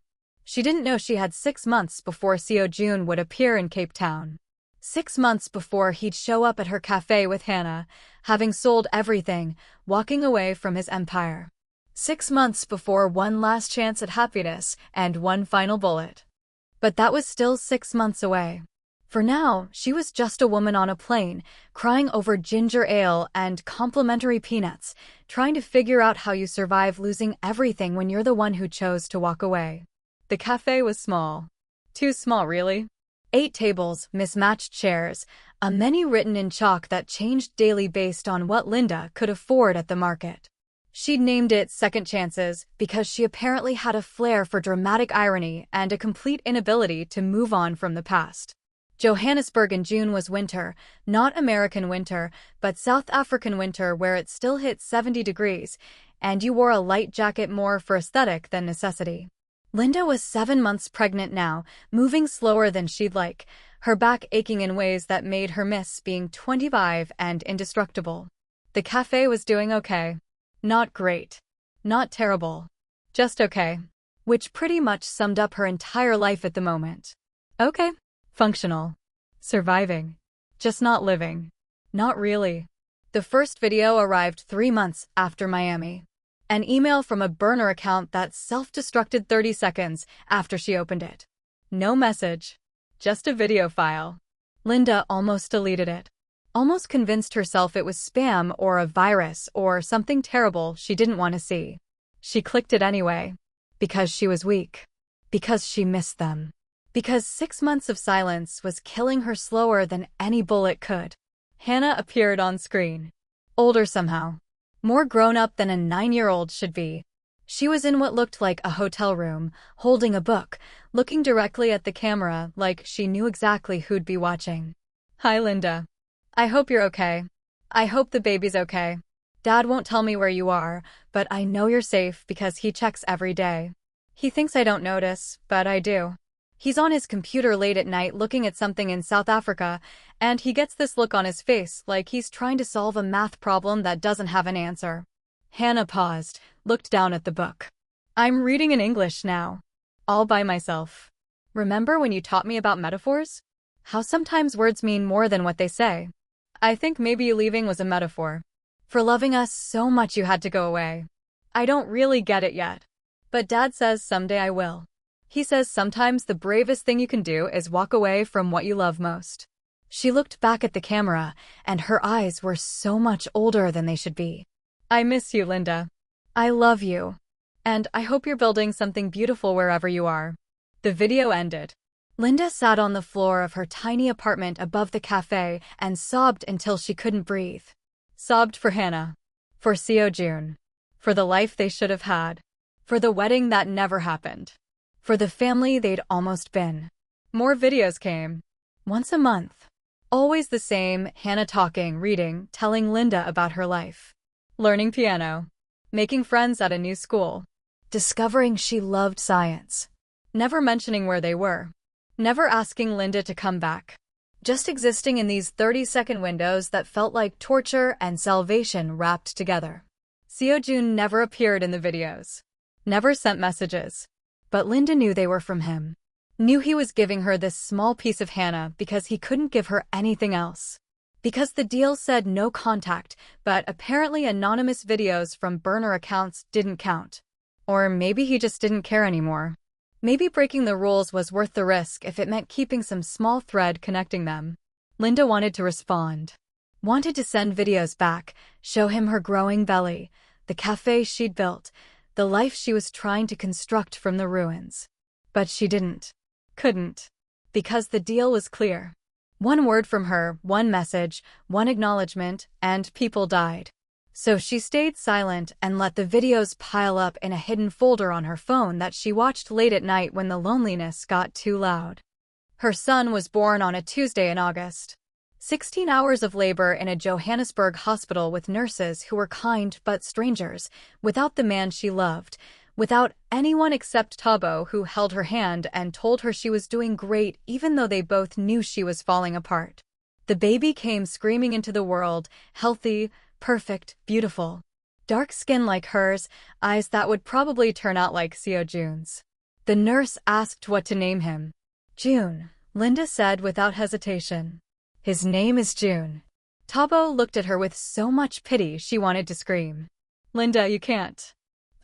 She didn't know she had 6 months before Seo Jun would appear in Cape Town. 6 months before he'd show up at her cafe with Hannah, having sold everything, walking away from his empire. 6 months before one last chance at happiness and one final bullet. But that was still 6 months away. For now, she was just a woman on a plane, crying over ginger ale and complimentary peanuts, trying to figure out how you survive losing everything when you're the one who chose to walk away. The cafe was small. Too small, really. 8 tables, mismatched chairs, a menu written in chalk that changed daily based on what Linda could afford at the market. She'd named it Second Chances because she apparently had a flair for dramatic irony and a complete inability to move on from the past. Johannesburg in June was winter, not American winter, but South African winter where it still hit 70 degrees, and you wore a light jacket more for aesthetic than necessity. Linda was 7 months pregnant now, moving slower than she'd like, her back aching in ways that made her miss being 25 and indestructible. The cafe was doing okay. Not great. Not terrible. Just okay. Which pretty much summed up her entire life at the moment. Okay. Functional. Surviving. Just not living. Not really. The first video arrived 3 months after Miami. An email from a burner account that self-destructed 30 seconds after she opened it. No message. Just a video file. Linda almost deleted it. Almost convinced herself it was spam or a virus or something terrible she didn't want to see. She clicked it anyway. Because she was weak. Because she missed them. Because 6 months of silence was killing her slower than any bullet could. Hannah appeared on screen. Older somehow. More grown-up than a 9-year-old should be. She was in what looked like a hotel room, holding a book, looking directly at the camera like she knew exactly who'd be watching. Hi, Linda. I hope you're okay. I hope the baby's okay. Dad won't tell me where you are, but I know you're safe because he checks every day. He thinks I don't notice, but I do. He's on his computer late at night looking at something in South Africa, and he gets this look on his face like he's trying to solve a math problem that doesn't have an answer. Hannah paused, looked down at the book. I'm reading in English now. All by myself. Remember when you taught me about metaphors? How sometimes words mean more than what they say. I think maybe you leaving was a metaphor. For loving us so much you had to go away. I don't really get it yet. But Dad says someday I will. He says sometimes the bravest thing you can do is walk away from what you love most. She looked back at the camera, and her eyes were so much older than they should be. I miss you, Linda. I love you. And I hope you're building something beautiful wherever you are. The video ended. Linda sat on the floor of her tiny apartment above the cafe and sobbed until she couldn't breathe. Sobbed for Hannah. For Seo Jun. For the life they should have had. For the wedding that never happened. For the family they'd almost been. More videos came. Once a month. Always the same, Hannah talking, reading, telling Linda about her life. Learning piano. Making friends at a new school. Discovering she loved science. Never mentioning where they were. Never asking Linda to come back. Just existing in these 30-second windows that felt like torture and salvation wrapped together. Seo Jun never appeared in the videos. Never sent messages. But Linda knew they were from him. Knew he was giving her this small piece of Hannah because he couldn't give her anything else. Because the deal said no contact, but apparently anonymous videos from burner accounts didn't count. Or maybe he just didn't care anymore. Maybe breaking the rules was worth the risk if it meant keeping some small thread connecting them. Linda wanted to respond. Wanted to send videos back, show him her growing belly, the cafe she'd built, the life she was trying to construct from the ruins. But she didn't. Couldn't. Because the deal was clear. One word from her, one message, one acknowledgement, and people died. So she stayed silent and let the videos pile up in a hidden folder on her phone that she watched late at night when the loneliness got too loud. Her son was born on a Tuesday in August. 16 hours of labor in a Johannesburg hospital with nurses who were kind but strangers, without the man she loved, without anyone except Tabo who held her hand and told her she was doing great even though they both knew she was falling apart. The baby came screaming into the world, healthy, perfect, beautiful. Dark skin like hers, eyes that would probably turn out like Seo Jun's. The nurse asked what to name him. June, Linda said without hesitation. His name is June. Tabo looked at her with so much pity she wanted to scream. Linda, you can't.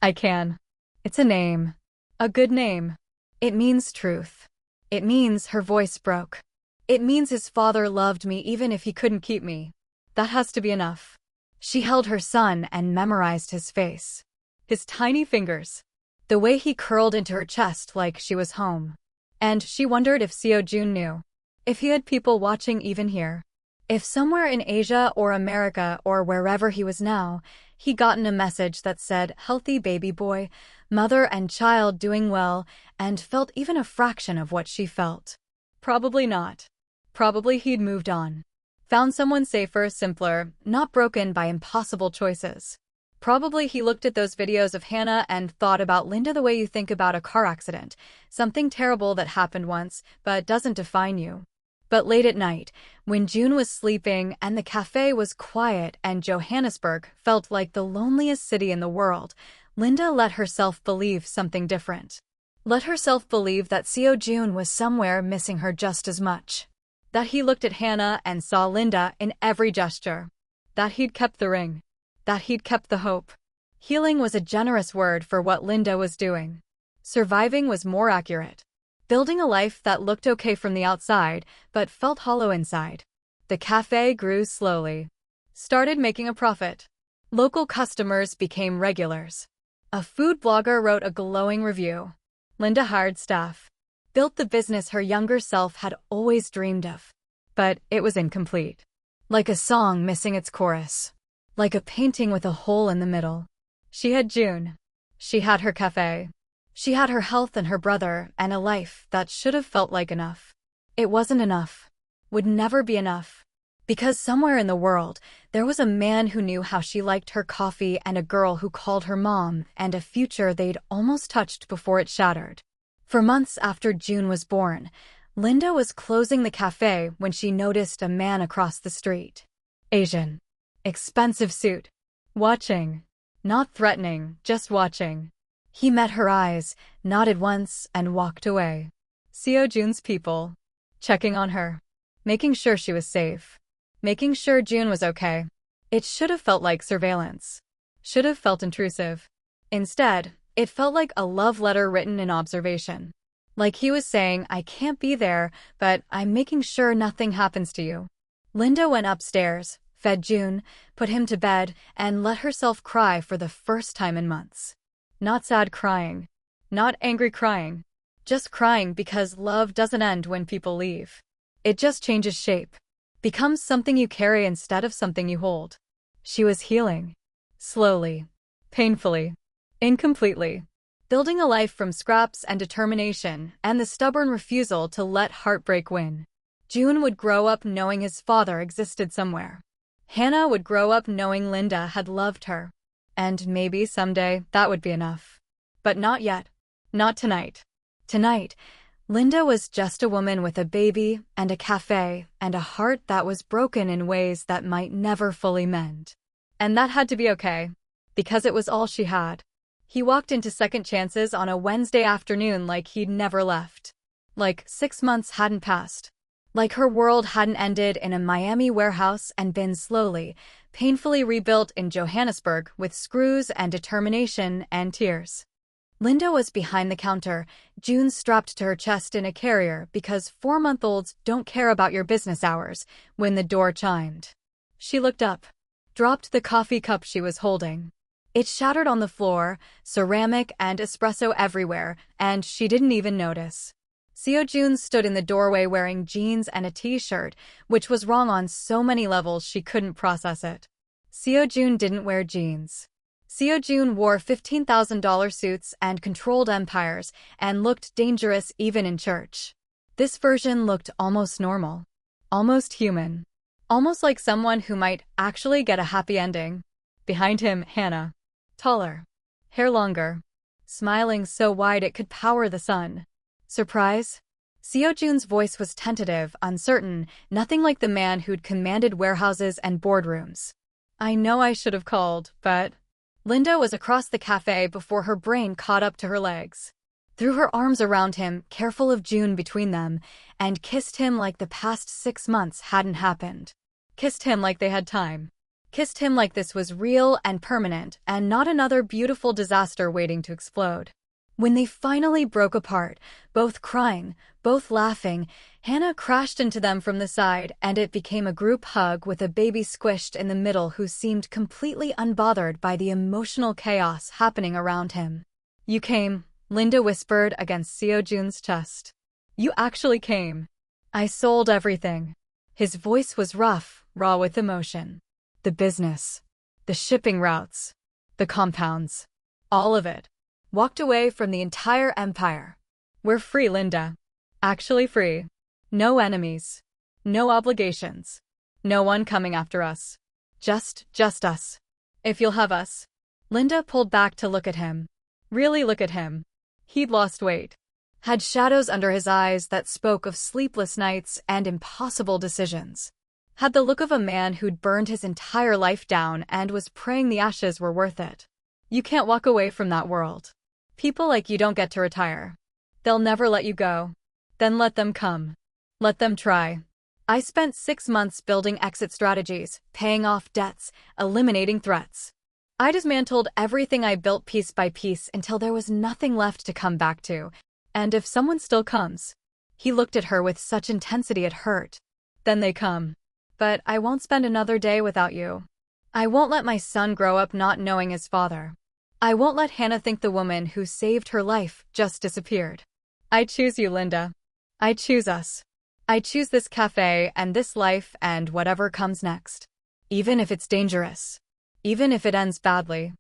I can. It's a name. A good name. It means truth. It means her voice broke. It means his father loved me even if he couldn't keep me. That has to be enough. She held her son and memorized his face. His tiny fingers. The way he curled into her chest like she was home. And she wondered if Seo Jun knew. If he had people watching even here. If somewhere in Asia or America or wherever he was now, he'd gotten a message that said, healthy baby boy, mother and child doing well, and felt even a fraction of what she felt. Probably not. Probably he'd moved on. Found someone safer, simpler, not broken by impossible choices. Probably he looked at those videos of Hannah and thought about Linda the way you think about a car accident, something terrible that happened once, but doesn't define you. But late at night, when June was sleeping and the cafe was quiet and Johannesburg felt like the loneliest city in the world, Linda let herself believe something different. Let herself believe that Seo Jun was somewhere missing her just as much. That he looked at Hannah and saw Linda in every gesture. That he'd kept the ring. That he'd kept the hope. Healing was a generous word for what Linda was doing. Surviving was more accurate. Building a life that looked okay from the outside, but felt hollow inside. The cafe grew slowly. Started making a profit. Local customers became regulars. A food blogger wrote a glowing review. Linda hired staff. Built the business her younger self had always dreamed of. But it was incomplete. Like a song missing its chorus. Like a painting with a hole in the middle. She had June. She had her cafe. She had her health and her brother, and a life that should have felt like enough. It wasn't enough. Would never be enough. Because somewhere in the world, there was a man who knew how she liked her coffee and a girl who called her mom and a future they'd almost touched before it shattered. For months after June was born, Linda was closing the cafe when she noticed a man across the street. Asian. Expensive suit. Watching. Not threatening, just watching. He met her eyes, nodded once, and walked away. Seo Jun's people. Checking on her. Making sure she was safe. Making sure June was okay. It should have felt like surveillance. Should have felt intrusive. Instead, it felt like a love letter written in observation. Like he was saying, I can't be there, but I'm making sure nothing happens to you. Linda went upstairs, fed June, put him to bed, and let herself cry for the first time in months. Not sad crying. Not angry crying. Just crying because love doesn't end when people leave. It just changes shape. Becomes something you carry instead of something you hold. She was healing. Slowly. Painfully. Incompletely. Building a life from scraps and determination and the stubborn refusal to let heartbreak win. June would grow up knowing his father existed somewhere. Hannah would grow up knowing Linda had loved her. And maybe someday that would be enough. But not yet. Not tonight. Tonight, Linda was just a woman with a baby and a cafe and a heart that was broken in ways that might never fully mend. And that had to be okay. Because it was all she had. He walked into Second Chances on a Wednesday afternoon like he'd never left. Like 6 months hadn't passed. Like her world hadn't ended in a Miami warehouse and been slowly, painfully rebuilt in Johannesburg with screws and determination and tears. Linda was behind the counter, June strapped to her chest in a carrier because 4-month-olds don't care about your business hours, when the door chimed. She looked up. Dropped the coffee cup she was holding. It shattered on the floor, ceramic and espresso everywhere, and she didn't even notice. Seo Jun stood in the doorway wearing jeans and a t-shirt, which was wrong on so many levels she couldn't process it. Seo Jun didn't wear jeans. Seo Jun wore $15,000 suits and controlled empires and looked dangerous even in church. This version looked almost normal. Almost human. Almost like someone who might actually get a happy ending. Behind him, Hannah. Taller. Hair longer. Smiling so wide it could power the sun. Surprise? Seo Jun's voice was tentative, uncertain, nothing like the man who'd commanded warehouses and boardrooms. I know I should have called, but... Linda was across the cafe before her brain caught up to her legs. threw her arms around him, careful of June between them, and kissed him like the past 6 months hadn't happened. Kissed him like they had time. Kissed him like this was real and permanent, and not another beautiful disaster waiting to explode. When they finally broke apart, both crying, both laughing, Hannah crashed into them from the side, and it became a group hug with a baby squished in the middle who seemed completely unbothered by the emotional chaos happening around him. "You came," Linda whispered against Seo Jun's chest. "You actually came." "I sold everything." His voice was rough, raw with emotion. "The business, the shipping routes, the compounds, all of it. Walked away from the entire empire. We're free, Linda. Actually free. No enemies. No obligations. No one coming after us. Just us. If you'll have us." Linda pulled back to look at him. Really look at him. He'd lost weight. Had shadows under his eyes that spoke of sleepless nights and impossible decisions. Had the look of a man who'd burned his entire life down and was praying the ashes were worth it. You can't walk away from that world. People like you don't get to retire. They'll never let you go. Then let them come. Let them try. I spent 6 months building exit strategies, paying off debts, eliminating threats. I dismantled everything I built piece by piece until there was nothing left to come back to. And if someone still comes, he looked at her with such intensity it hurt. Then they come. But I won't spend another day without you. I won't let my son grow up not knowing his father. I won't let Hannah think the woman who saved her life just disappeared. I choose you, Linda. I choose us. I choose this cafe and this life and whatever comes next. Even if it's dangerous. Even if it ends badly.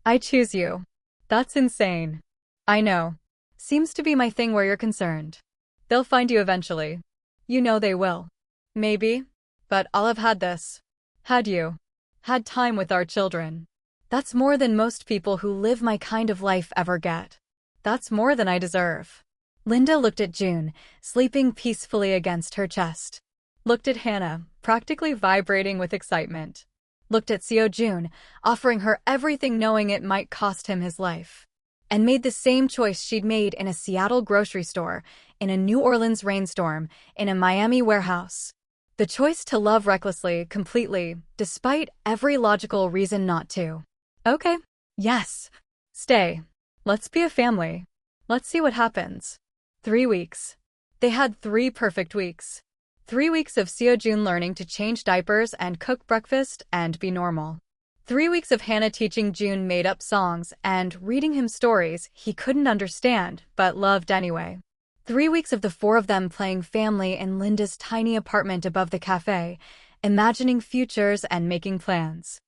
I choose you. That's insane. I know. Seems to be my thing where you're concerned. They'll find you eventually. You know they will. Maybe. But I'll have had this. Had you. Had time with our children. That's more than most people who live my kind of life ever get. That's more than I deserve. Linda looked at June, sleeping peacefully against her chest. Looked at Hannah, practically vibrating with excitement. Looked at Seo Jun, offering her everything knowing it might cost him his life. And made the same choice she'd made in a Seattle grocery store, in a New Orleans rainstorm, in a Miami warehouse. The choice to love recklessly, completely, despite every logical reason not to. Okay. Yes. Stay. Let's be a family. Let's see what happens. 3 weeks. They had 3 perfect weeks. 3 weeks of Seo Jun learning to change diapers and cook breakfast and be normal. 3 weeks of Hannah teaching June made-up songs and reading him stories he couldn't understand but loved anyway. 3 weeks of the 4 of them playing family in Linda's tiny apartment above the cafe, imagining futures and making plans.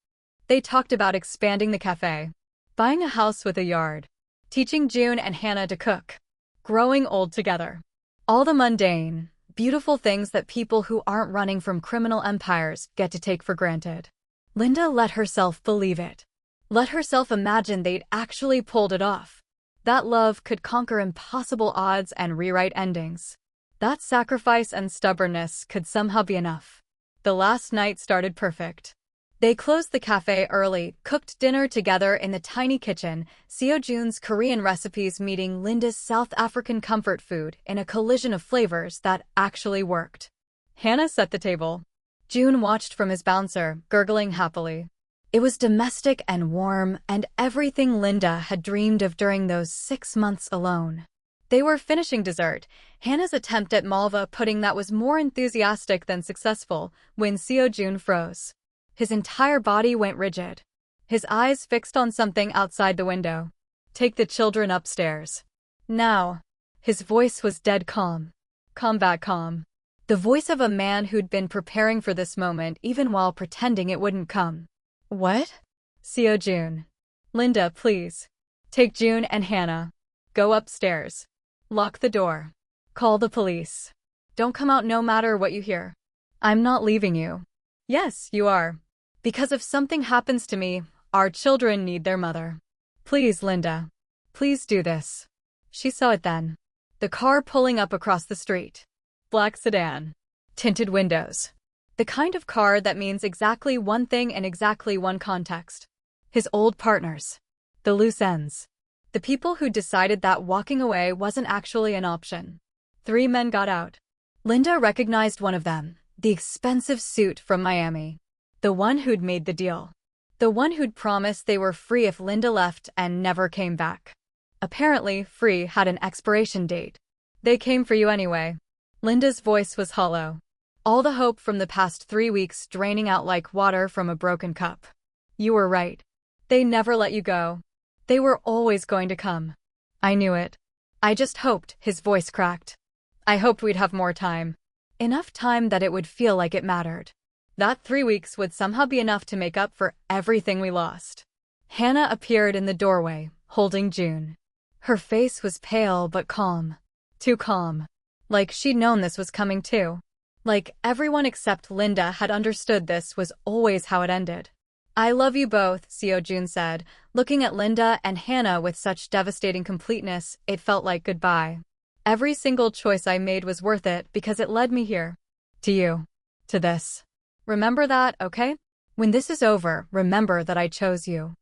They talked about expanding the cafe, buying a house with a yard, teaching June and Hannah to cook, growing old together. All the mundane, beautiful things that people who aren't running from criminal empires get to take for granted. Linda let herself believe it. Let herself imagine they'd actually pulled it off. That love could conquer impossible odds and rewrite endings. That sacrifice and stubbornness could somehow be enough. The last night started perfect. They closed the cafe early, cooked dinner together in the tiny kitchen, Seo Jun's Korean recipes meeting Linda's South African comfort food in a collision of flavors that actually worked. Hannah set the table. June watched from his bouncer, gurgling happily. It was domestic and warm, and everything Linda had dreamed of during those 6 months alone. They were finishing dessert, Hannah's attempt at malva pudding that was more enthusiastic than successful, when Seo Jun froze. His entire body went rigid. His eyes fixed on something outside the window. Take the children upstairs. Now. His voice was dead calm. Combat calm. The voice of a man who'd been preparing for this moment even while pretending it wouldn't come. What? Seo Jun. Linda, please. Take June and Hannah. Go upstairs. Lock the door. Call the police. Don't come out no matter what you hear. I'm not leaving you. Yes, you are. Because if something happens to me, our children need their mother. Please, Linda. Please do this. She saw it then. The car pulling up across the street. Black sedan. Tinted windows. The kind of car that means exactly one thing in exactly one context. His old partners. The loose ends. The people who decided that walking away wasn't actually an option. 3 men got out. Linda recognized one of them, the expensive suit from Miami. The one who'd made the deal. The one who'd promised they were free if Linda left and never came back. Apparently, free had an expiration date. They came for you anyway. Linda's voice was hollow. All the hope from the past 3 weeks draining out like water from a broken cup. You were right. They never let you go. They were always going to come. I knew it. I just hoped, his voice cracked. I hoped we'd have more time. Enough time that it would feel like it mattered. That 3 weeks would somehow be enough to make up for everything we lost. Hannah appeared in the doorway, holding June. Her face was pale but calm. Too calm. Like she'd known this was coming too. Like everyone except Linda had understood this was always how it ended. I love you both, Seo June said, looking at Linda and Hannah with such devastating completeness, it felt like goodbye. Every single choice I made was worth it because it led me here. To you. To this. Remember that, okay? When this is over, remember that I chose you.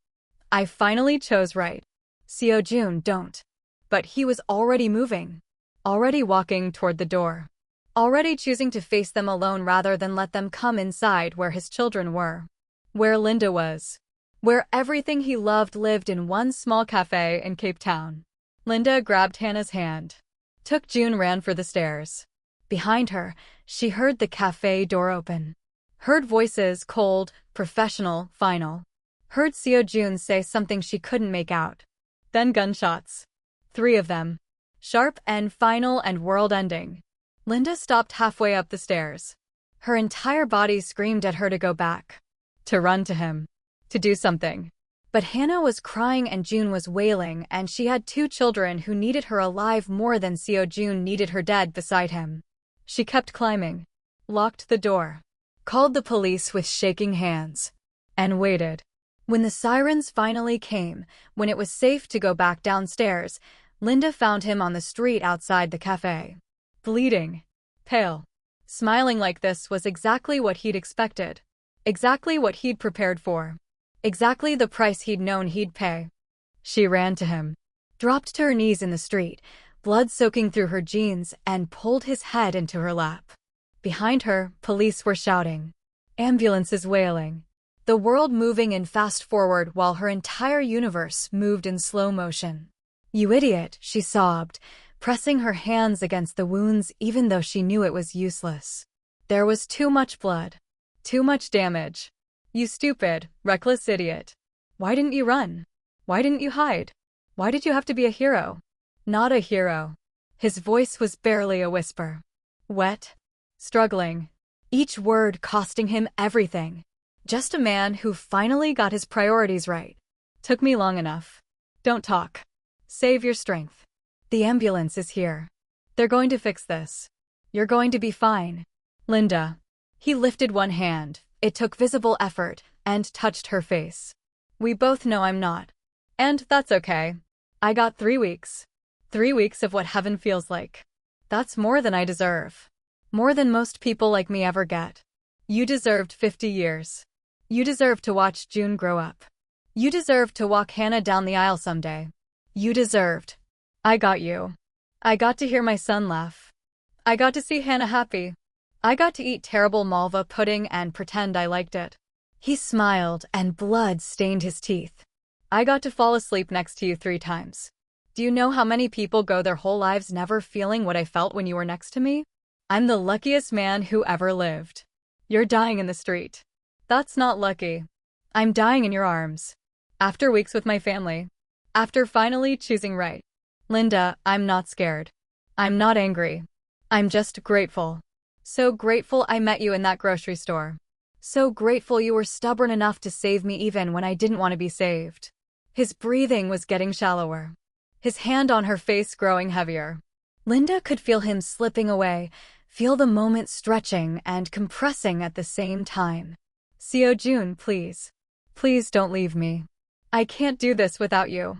I finally chose right. Seo June, don't. But he was already moving. Already walking toward the door. Already choosing to face them alone rather than let them come inside where his children were. Where Linda was. Where everything he loved lived in one small cafe in Cape Town. Linda grabbed Hannah's hand. Took June ran for the stairs. Behind her, she heard the cafe door open. Heard voices, cold, professional, final. Heard Seo June say something she couldn't make out. Then gunshots. 3 of them. Sharp and final and world-ending. Linda stopped halfway up the stairs. Her entire body screamed at her to go back. To run to him. To do something. But Hannah was crying and June was wailing, and she had 2 children who needed her alive more than Seo June needed her dead beside him. She kept climbing. Locked the door. Called the police with shaking hands. And waited. When the sirens finally came, when it was safe to go back downstairs, Linda found him on the street outside the cafe. Bleeding. Pale. Smiling like this was exactly what he'd expected. Exactly what he'd prepared for. Exactly the price he'd known he'd pay. She ran to him. Dropped to her knees in the street, blood soaking through her jeans, and pulled his head into her lap. Behind her, police were shouting. Ambulances wailing. The world moving in fast forward while her entire universe moved in slow motion. You idiot, she sobbed, pressing her hands against the wounds even though she knew it was useless. There was too much blood. Too much damage. You stupid, reckless idiot. Why didn't you run? Why didn't you hide? Why did you have to be a hero? Not a hero. His voice was barely a whisper. Wet. Struggling. Each word costing him everything. Just a man who finally got his priorities right. Took me long enough. Don't talk. Save your strength. The ambulance is here. They're going to fix this. You're going to be fine. Linda. He lifted one hand. It took visible effort, and touched her face. We both know I'm not. And that's okay. I got 3 weeks. 3 weeks of what heaven feels like. That's more than I deserve. More than most people like me ever get. You deserved 50 years. You deserve to watch June grow up. You deserve to walk Hannah down the aisle someday. You deserved. I got you. I got to hear my son laugh. I got to see Hannah happy. I got to eat terrible malva pudding and pretend I liked it. He smiled and blood stained his teeth. I got to fall asleep next to you 3 times. Do you know how many people go their whole lives never feeling what I felt when you were next to me? I'm the luckiest man who ever lived. You're dying in the street. That's not lucky. I'm dying in your arms. After weeks with my family. After finally choosing right. Linda, I'm not scared. I'm not angry. I'm just grateful. So grateful I met you in that grocery store. So grateful you were stubborn enough to save me even when I didn't want to be saved. His breathing was getting shallower. His hand on her face growing heavier. Linda could feel him slipping away, feel the moment stretching and compressing at the same time. Seo June, please. Please don't leave me. I can't do this without you.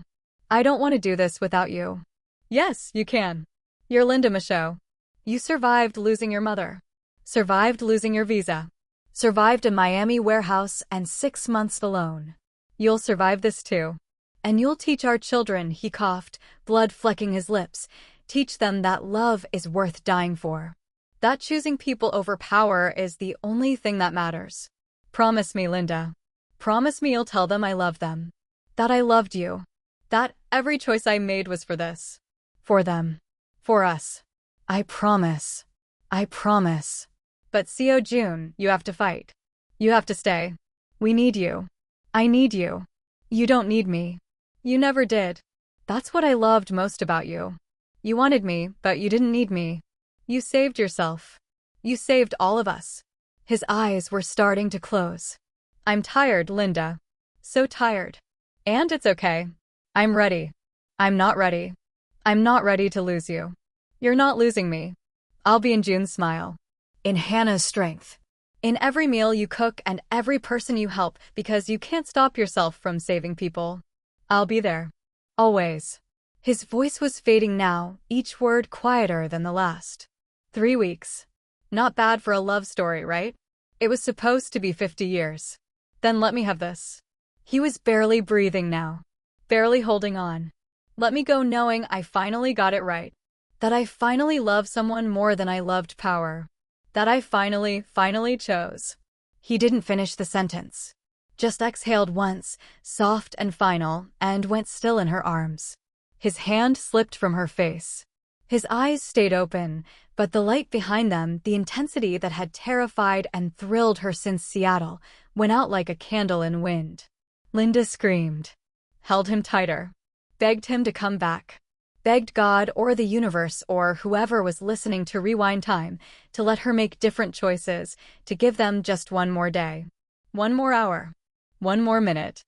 I don't want to do this without you. Yes, you can. You're Linda Michaud. You survived losing your mother. Survived losing your visa. Survived a Miami warehouse and 6 months alone. You'll survive this too. And you'll teach our children, he coughed, blood flecking his lips. Teach them that love is worth dying for. That choosing people over power is the only thing that matters. Promise me, Linda. Promise me you'll tell them I love them. That I loved you. That every choice I made was for this. For them. For us. I promise. I promise. But Seo Jun, you have to fight. You have to stay. We need you. I need you. You don't need me. You never did. That's what I loved most about you. You wanted me, but you didn't need me. You saved yourself. You saved all of us. His eyes were starting to close. I'm tired, Linda. So tired. And it's okay. I'm ready. I'm not ready. I'm not ready to lose you. You're not losing me. I'll be in Jun's smile. In Hannah's strength. In every meal you cook and every person you help because you can't stop yourself from saving people. I'll be there. Always. His voice was fading now, each word quieter than the last. 3 weeks. Not bad for a love story, right? It was supposed to be 50 years. Then let me have this. He was barely breathing now. Barely holding on. Let me go knowing I finally got it right. That I finally loved someone more than I loved power. That I finally chose. He didn't finish the sentence. Just exhaled once, soft and final, and went still in her arms. His hand slipped from her face. His eyes stayed open, but the light behind them, the intensity that had terrified and thrilled her since Seattle, went out like a candle in wind. Linda screamed. Held him tighter. Begged him to come back. Begged God or the universe or whoever was listening to rewind time to let her make different choices, to give them just one more day. 1 more hour. 1 more minute.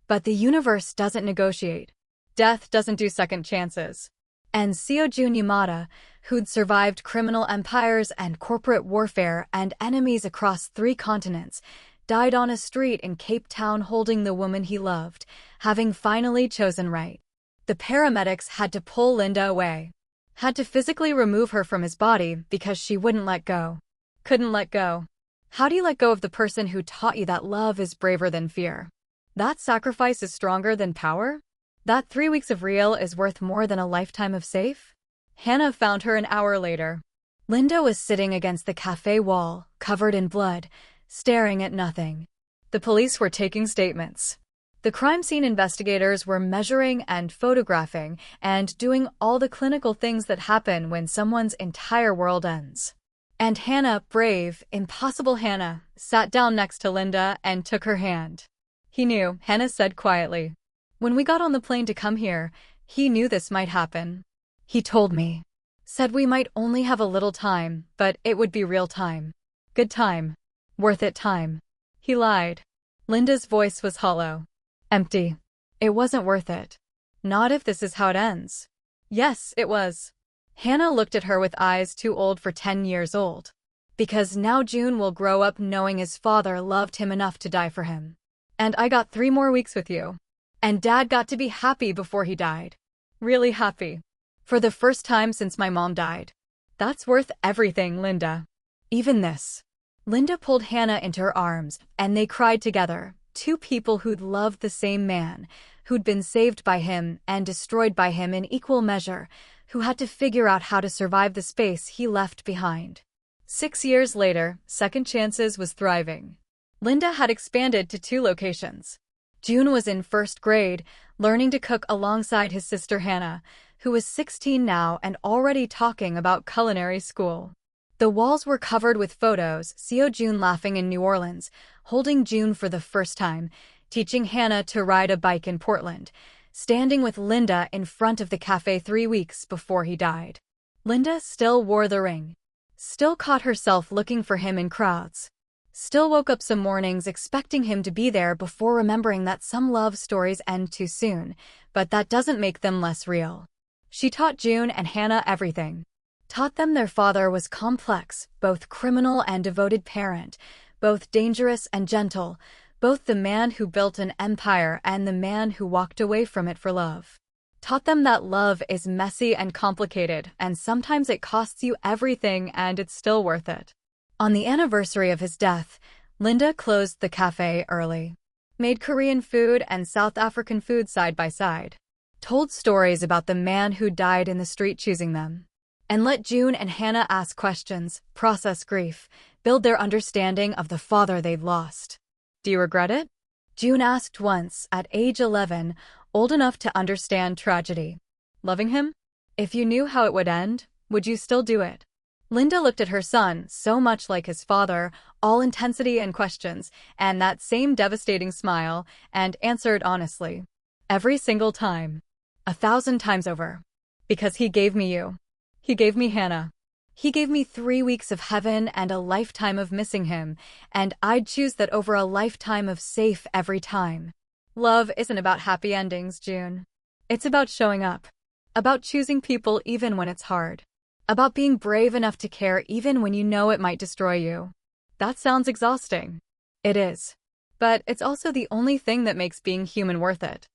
But the universe doesn't negotiate. Death doesn't do second chances. And Seo Jun Yamada, who'd survived criminal empires and corporate warfare and enemies across 3 continents, died on a street in Cape Town holding the woman he loved, having finally chosen right. The paramedics had to pull Linda away. Had to physically remove her from his body because she wouldn't let go. Couldn't let go. How do you let go of the person who taught you that love is braver than fear? That sacrifice is stronger than power? That 3 weeks of real is worth more than a lifetime of safe? Hannah found her an hour later. Linda was sitting against the cafe wall, covered in blood, staring at nothing. The police were taking statements. The crime scene investigators were measuring and photographing and doing all the clinical things that happen when someone's entire world ends. And Hannah, brave, impossible Hannah, sat down next to Linda and took her hand. He knew, Hannah said quietly. When we got on the plane to come here, he knew this might happen. He told me. Said we might only have a little time, but it would be real time. Good time. Worth it time. He lied. Linda's voice was hollow. Empty. It wasn't worth it. Not if this is how it ends. Yes, it was. Hannah looked at her with eyes too old for 10 years old. Because now June will grow up knowing his father loved him enough to die for him. And I got 3 more weeks with you. And Dad got to be happy before he died. Really happy. For the first time since my mom died. That's worth everything, Linda. Even this. Linda pulled Hannah into her arms, and they cried together. 2 people who'd loved the same man, who'd been saved by him and destroyed by him in equal measure, who had to figure out how to survive the space he left behind. 6 years later, Second Chances was thriving. Linda had expanded to 2 locations. June was in 1st grade, learning to cook alongside his sister Hannah, who was 16 now and already talking about culinary school. The walls were covered with photos, Seo Jun laughing in New Orleans, holding June for the first time, teaching Hannah to ride a bike in Portland, standing with Linda in front of the cafe 3 weeks before he died. Linda still wore the ring. Still caught herself looking for him in crowds. Still woke up some mornings expecting him to be there before remembering that some love stories end too soon, but that doesn't make them less real. She taught June and Hannah everything. Taught them their father was complex, both criminal and devoted parent, both dangerous and gentle, both the man who built an empire and the man who walked away from it for love. Taught them that love is messy and complicated, and sometimes it costs you everything and it's still worth it. On the anniversary of his death, Linda closed the cafe early. made Korean food and South African food side by side, told stories about the man who died in the street choosing them, and let June and Hannah ask questions, process grief, build their understanding of the father they'd lost. Do you regret it? June asked once, at age 11, old enough to understand tragedy. Loving him? If you knew how it would end, would you still do it? Linda looked at her son, so much like his father, all intensity and questions, and that same devastating smile, and answered honestly. Every single time. 1,000 times over. Because he gave me you. He gave me Hannah. He gave me 3 weeks of heaven and a lifetime of missing him, and I'd choose that over a lifetime of safe every time. Love isn't about happy endings, June. It's about showing up. About choosing people even when it's hard. About being brave enough to care even when you know it might destroy you. That sounds exhausting. It is. But it's also the only thing that makes being human worth it.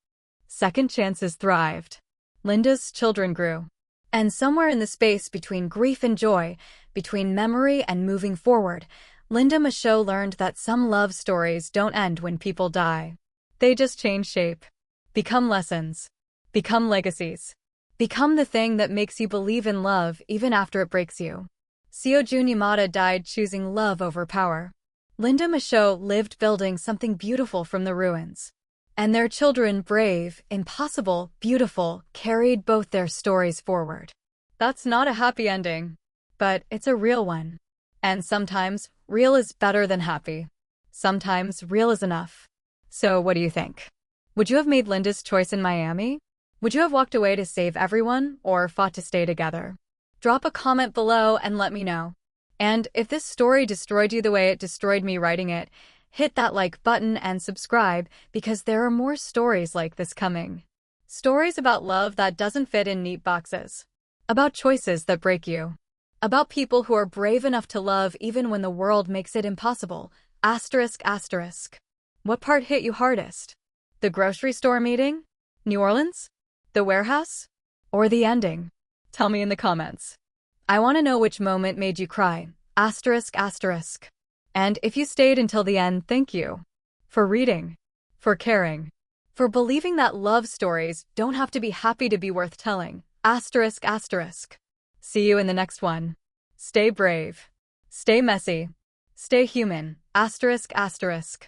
Second chances thrived. Linda's children grew. And somewhere in the space between grief and joy, between memory and moving forward, Linda Michaud learned that some love stories don't end when people die. They just change shape. Become lessons. Become legacies. Become the thing that makes you believe in love even after it breaks you. Seo Jun Yamada died choosing love over power. Linda Michaud lived building something beautiful from the ruins. And their children, brave, impossible, beautiful, carried both their stories forward. That's not a happy ending, but it's a real one. And sometimes, real is better than happy. Sometimes, real is enough. So what do you think? Would you have made Linda's choice in Miami? Would you have walked away to save everyone, or fought to stay together? Drop a comment below and let me know. And if this story destroyed you the way it destroyed me writing it, hit that like button and subscribe, because there are more stories like this coming. Stories about love that doesn't fit in neat boxes. About choices that break you. About people who are brave enough to love even when the world makes it impossible. Asterisk, asterisk. What part hit you hardest? The grocery store meeting? New Orleans? The warehouse? Or the ending? Tell me in the comments. I want to know which moment made you cry. Asterisk, asterisk. And if you stayed until the end, thank you. For reading. For caring. For believing that love stories don't have to be happy to be worth telling. Asterisk, asterisk. See you in the next one. Stay brave. Stay messy. Stay human. Asterisk, asterisk.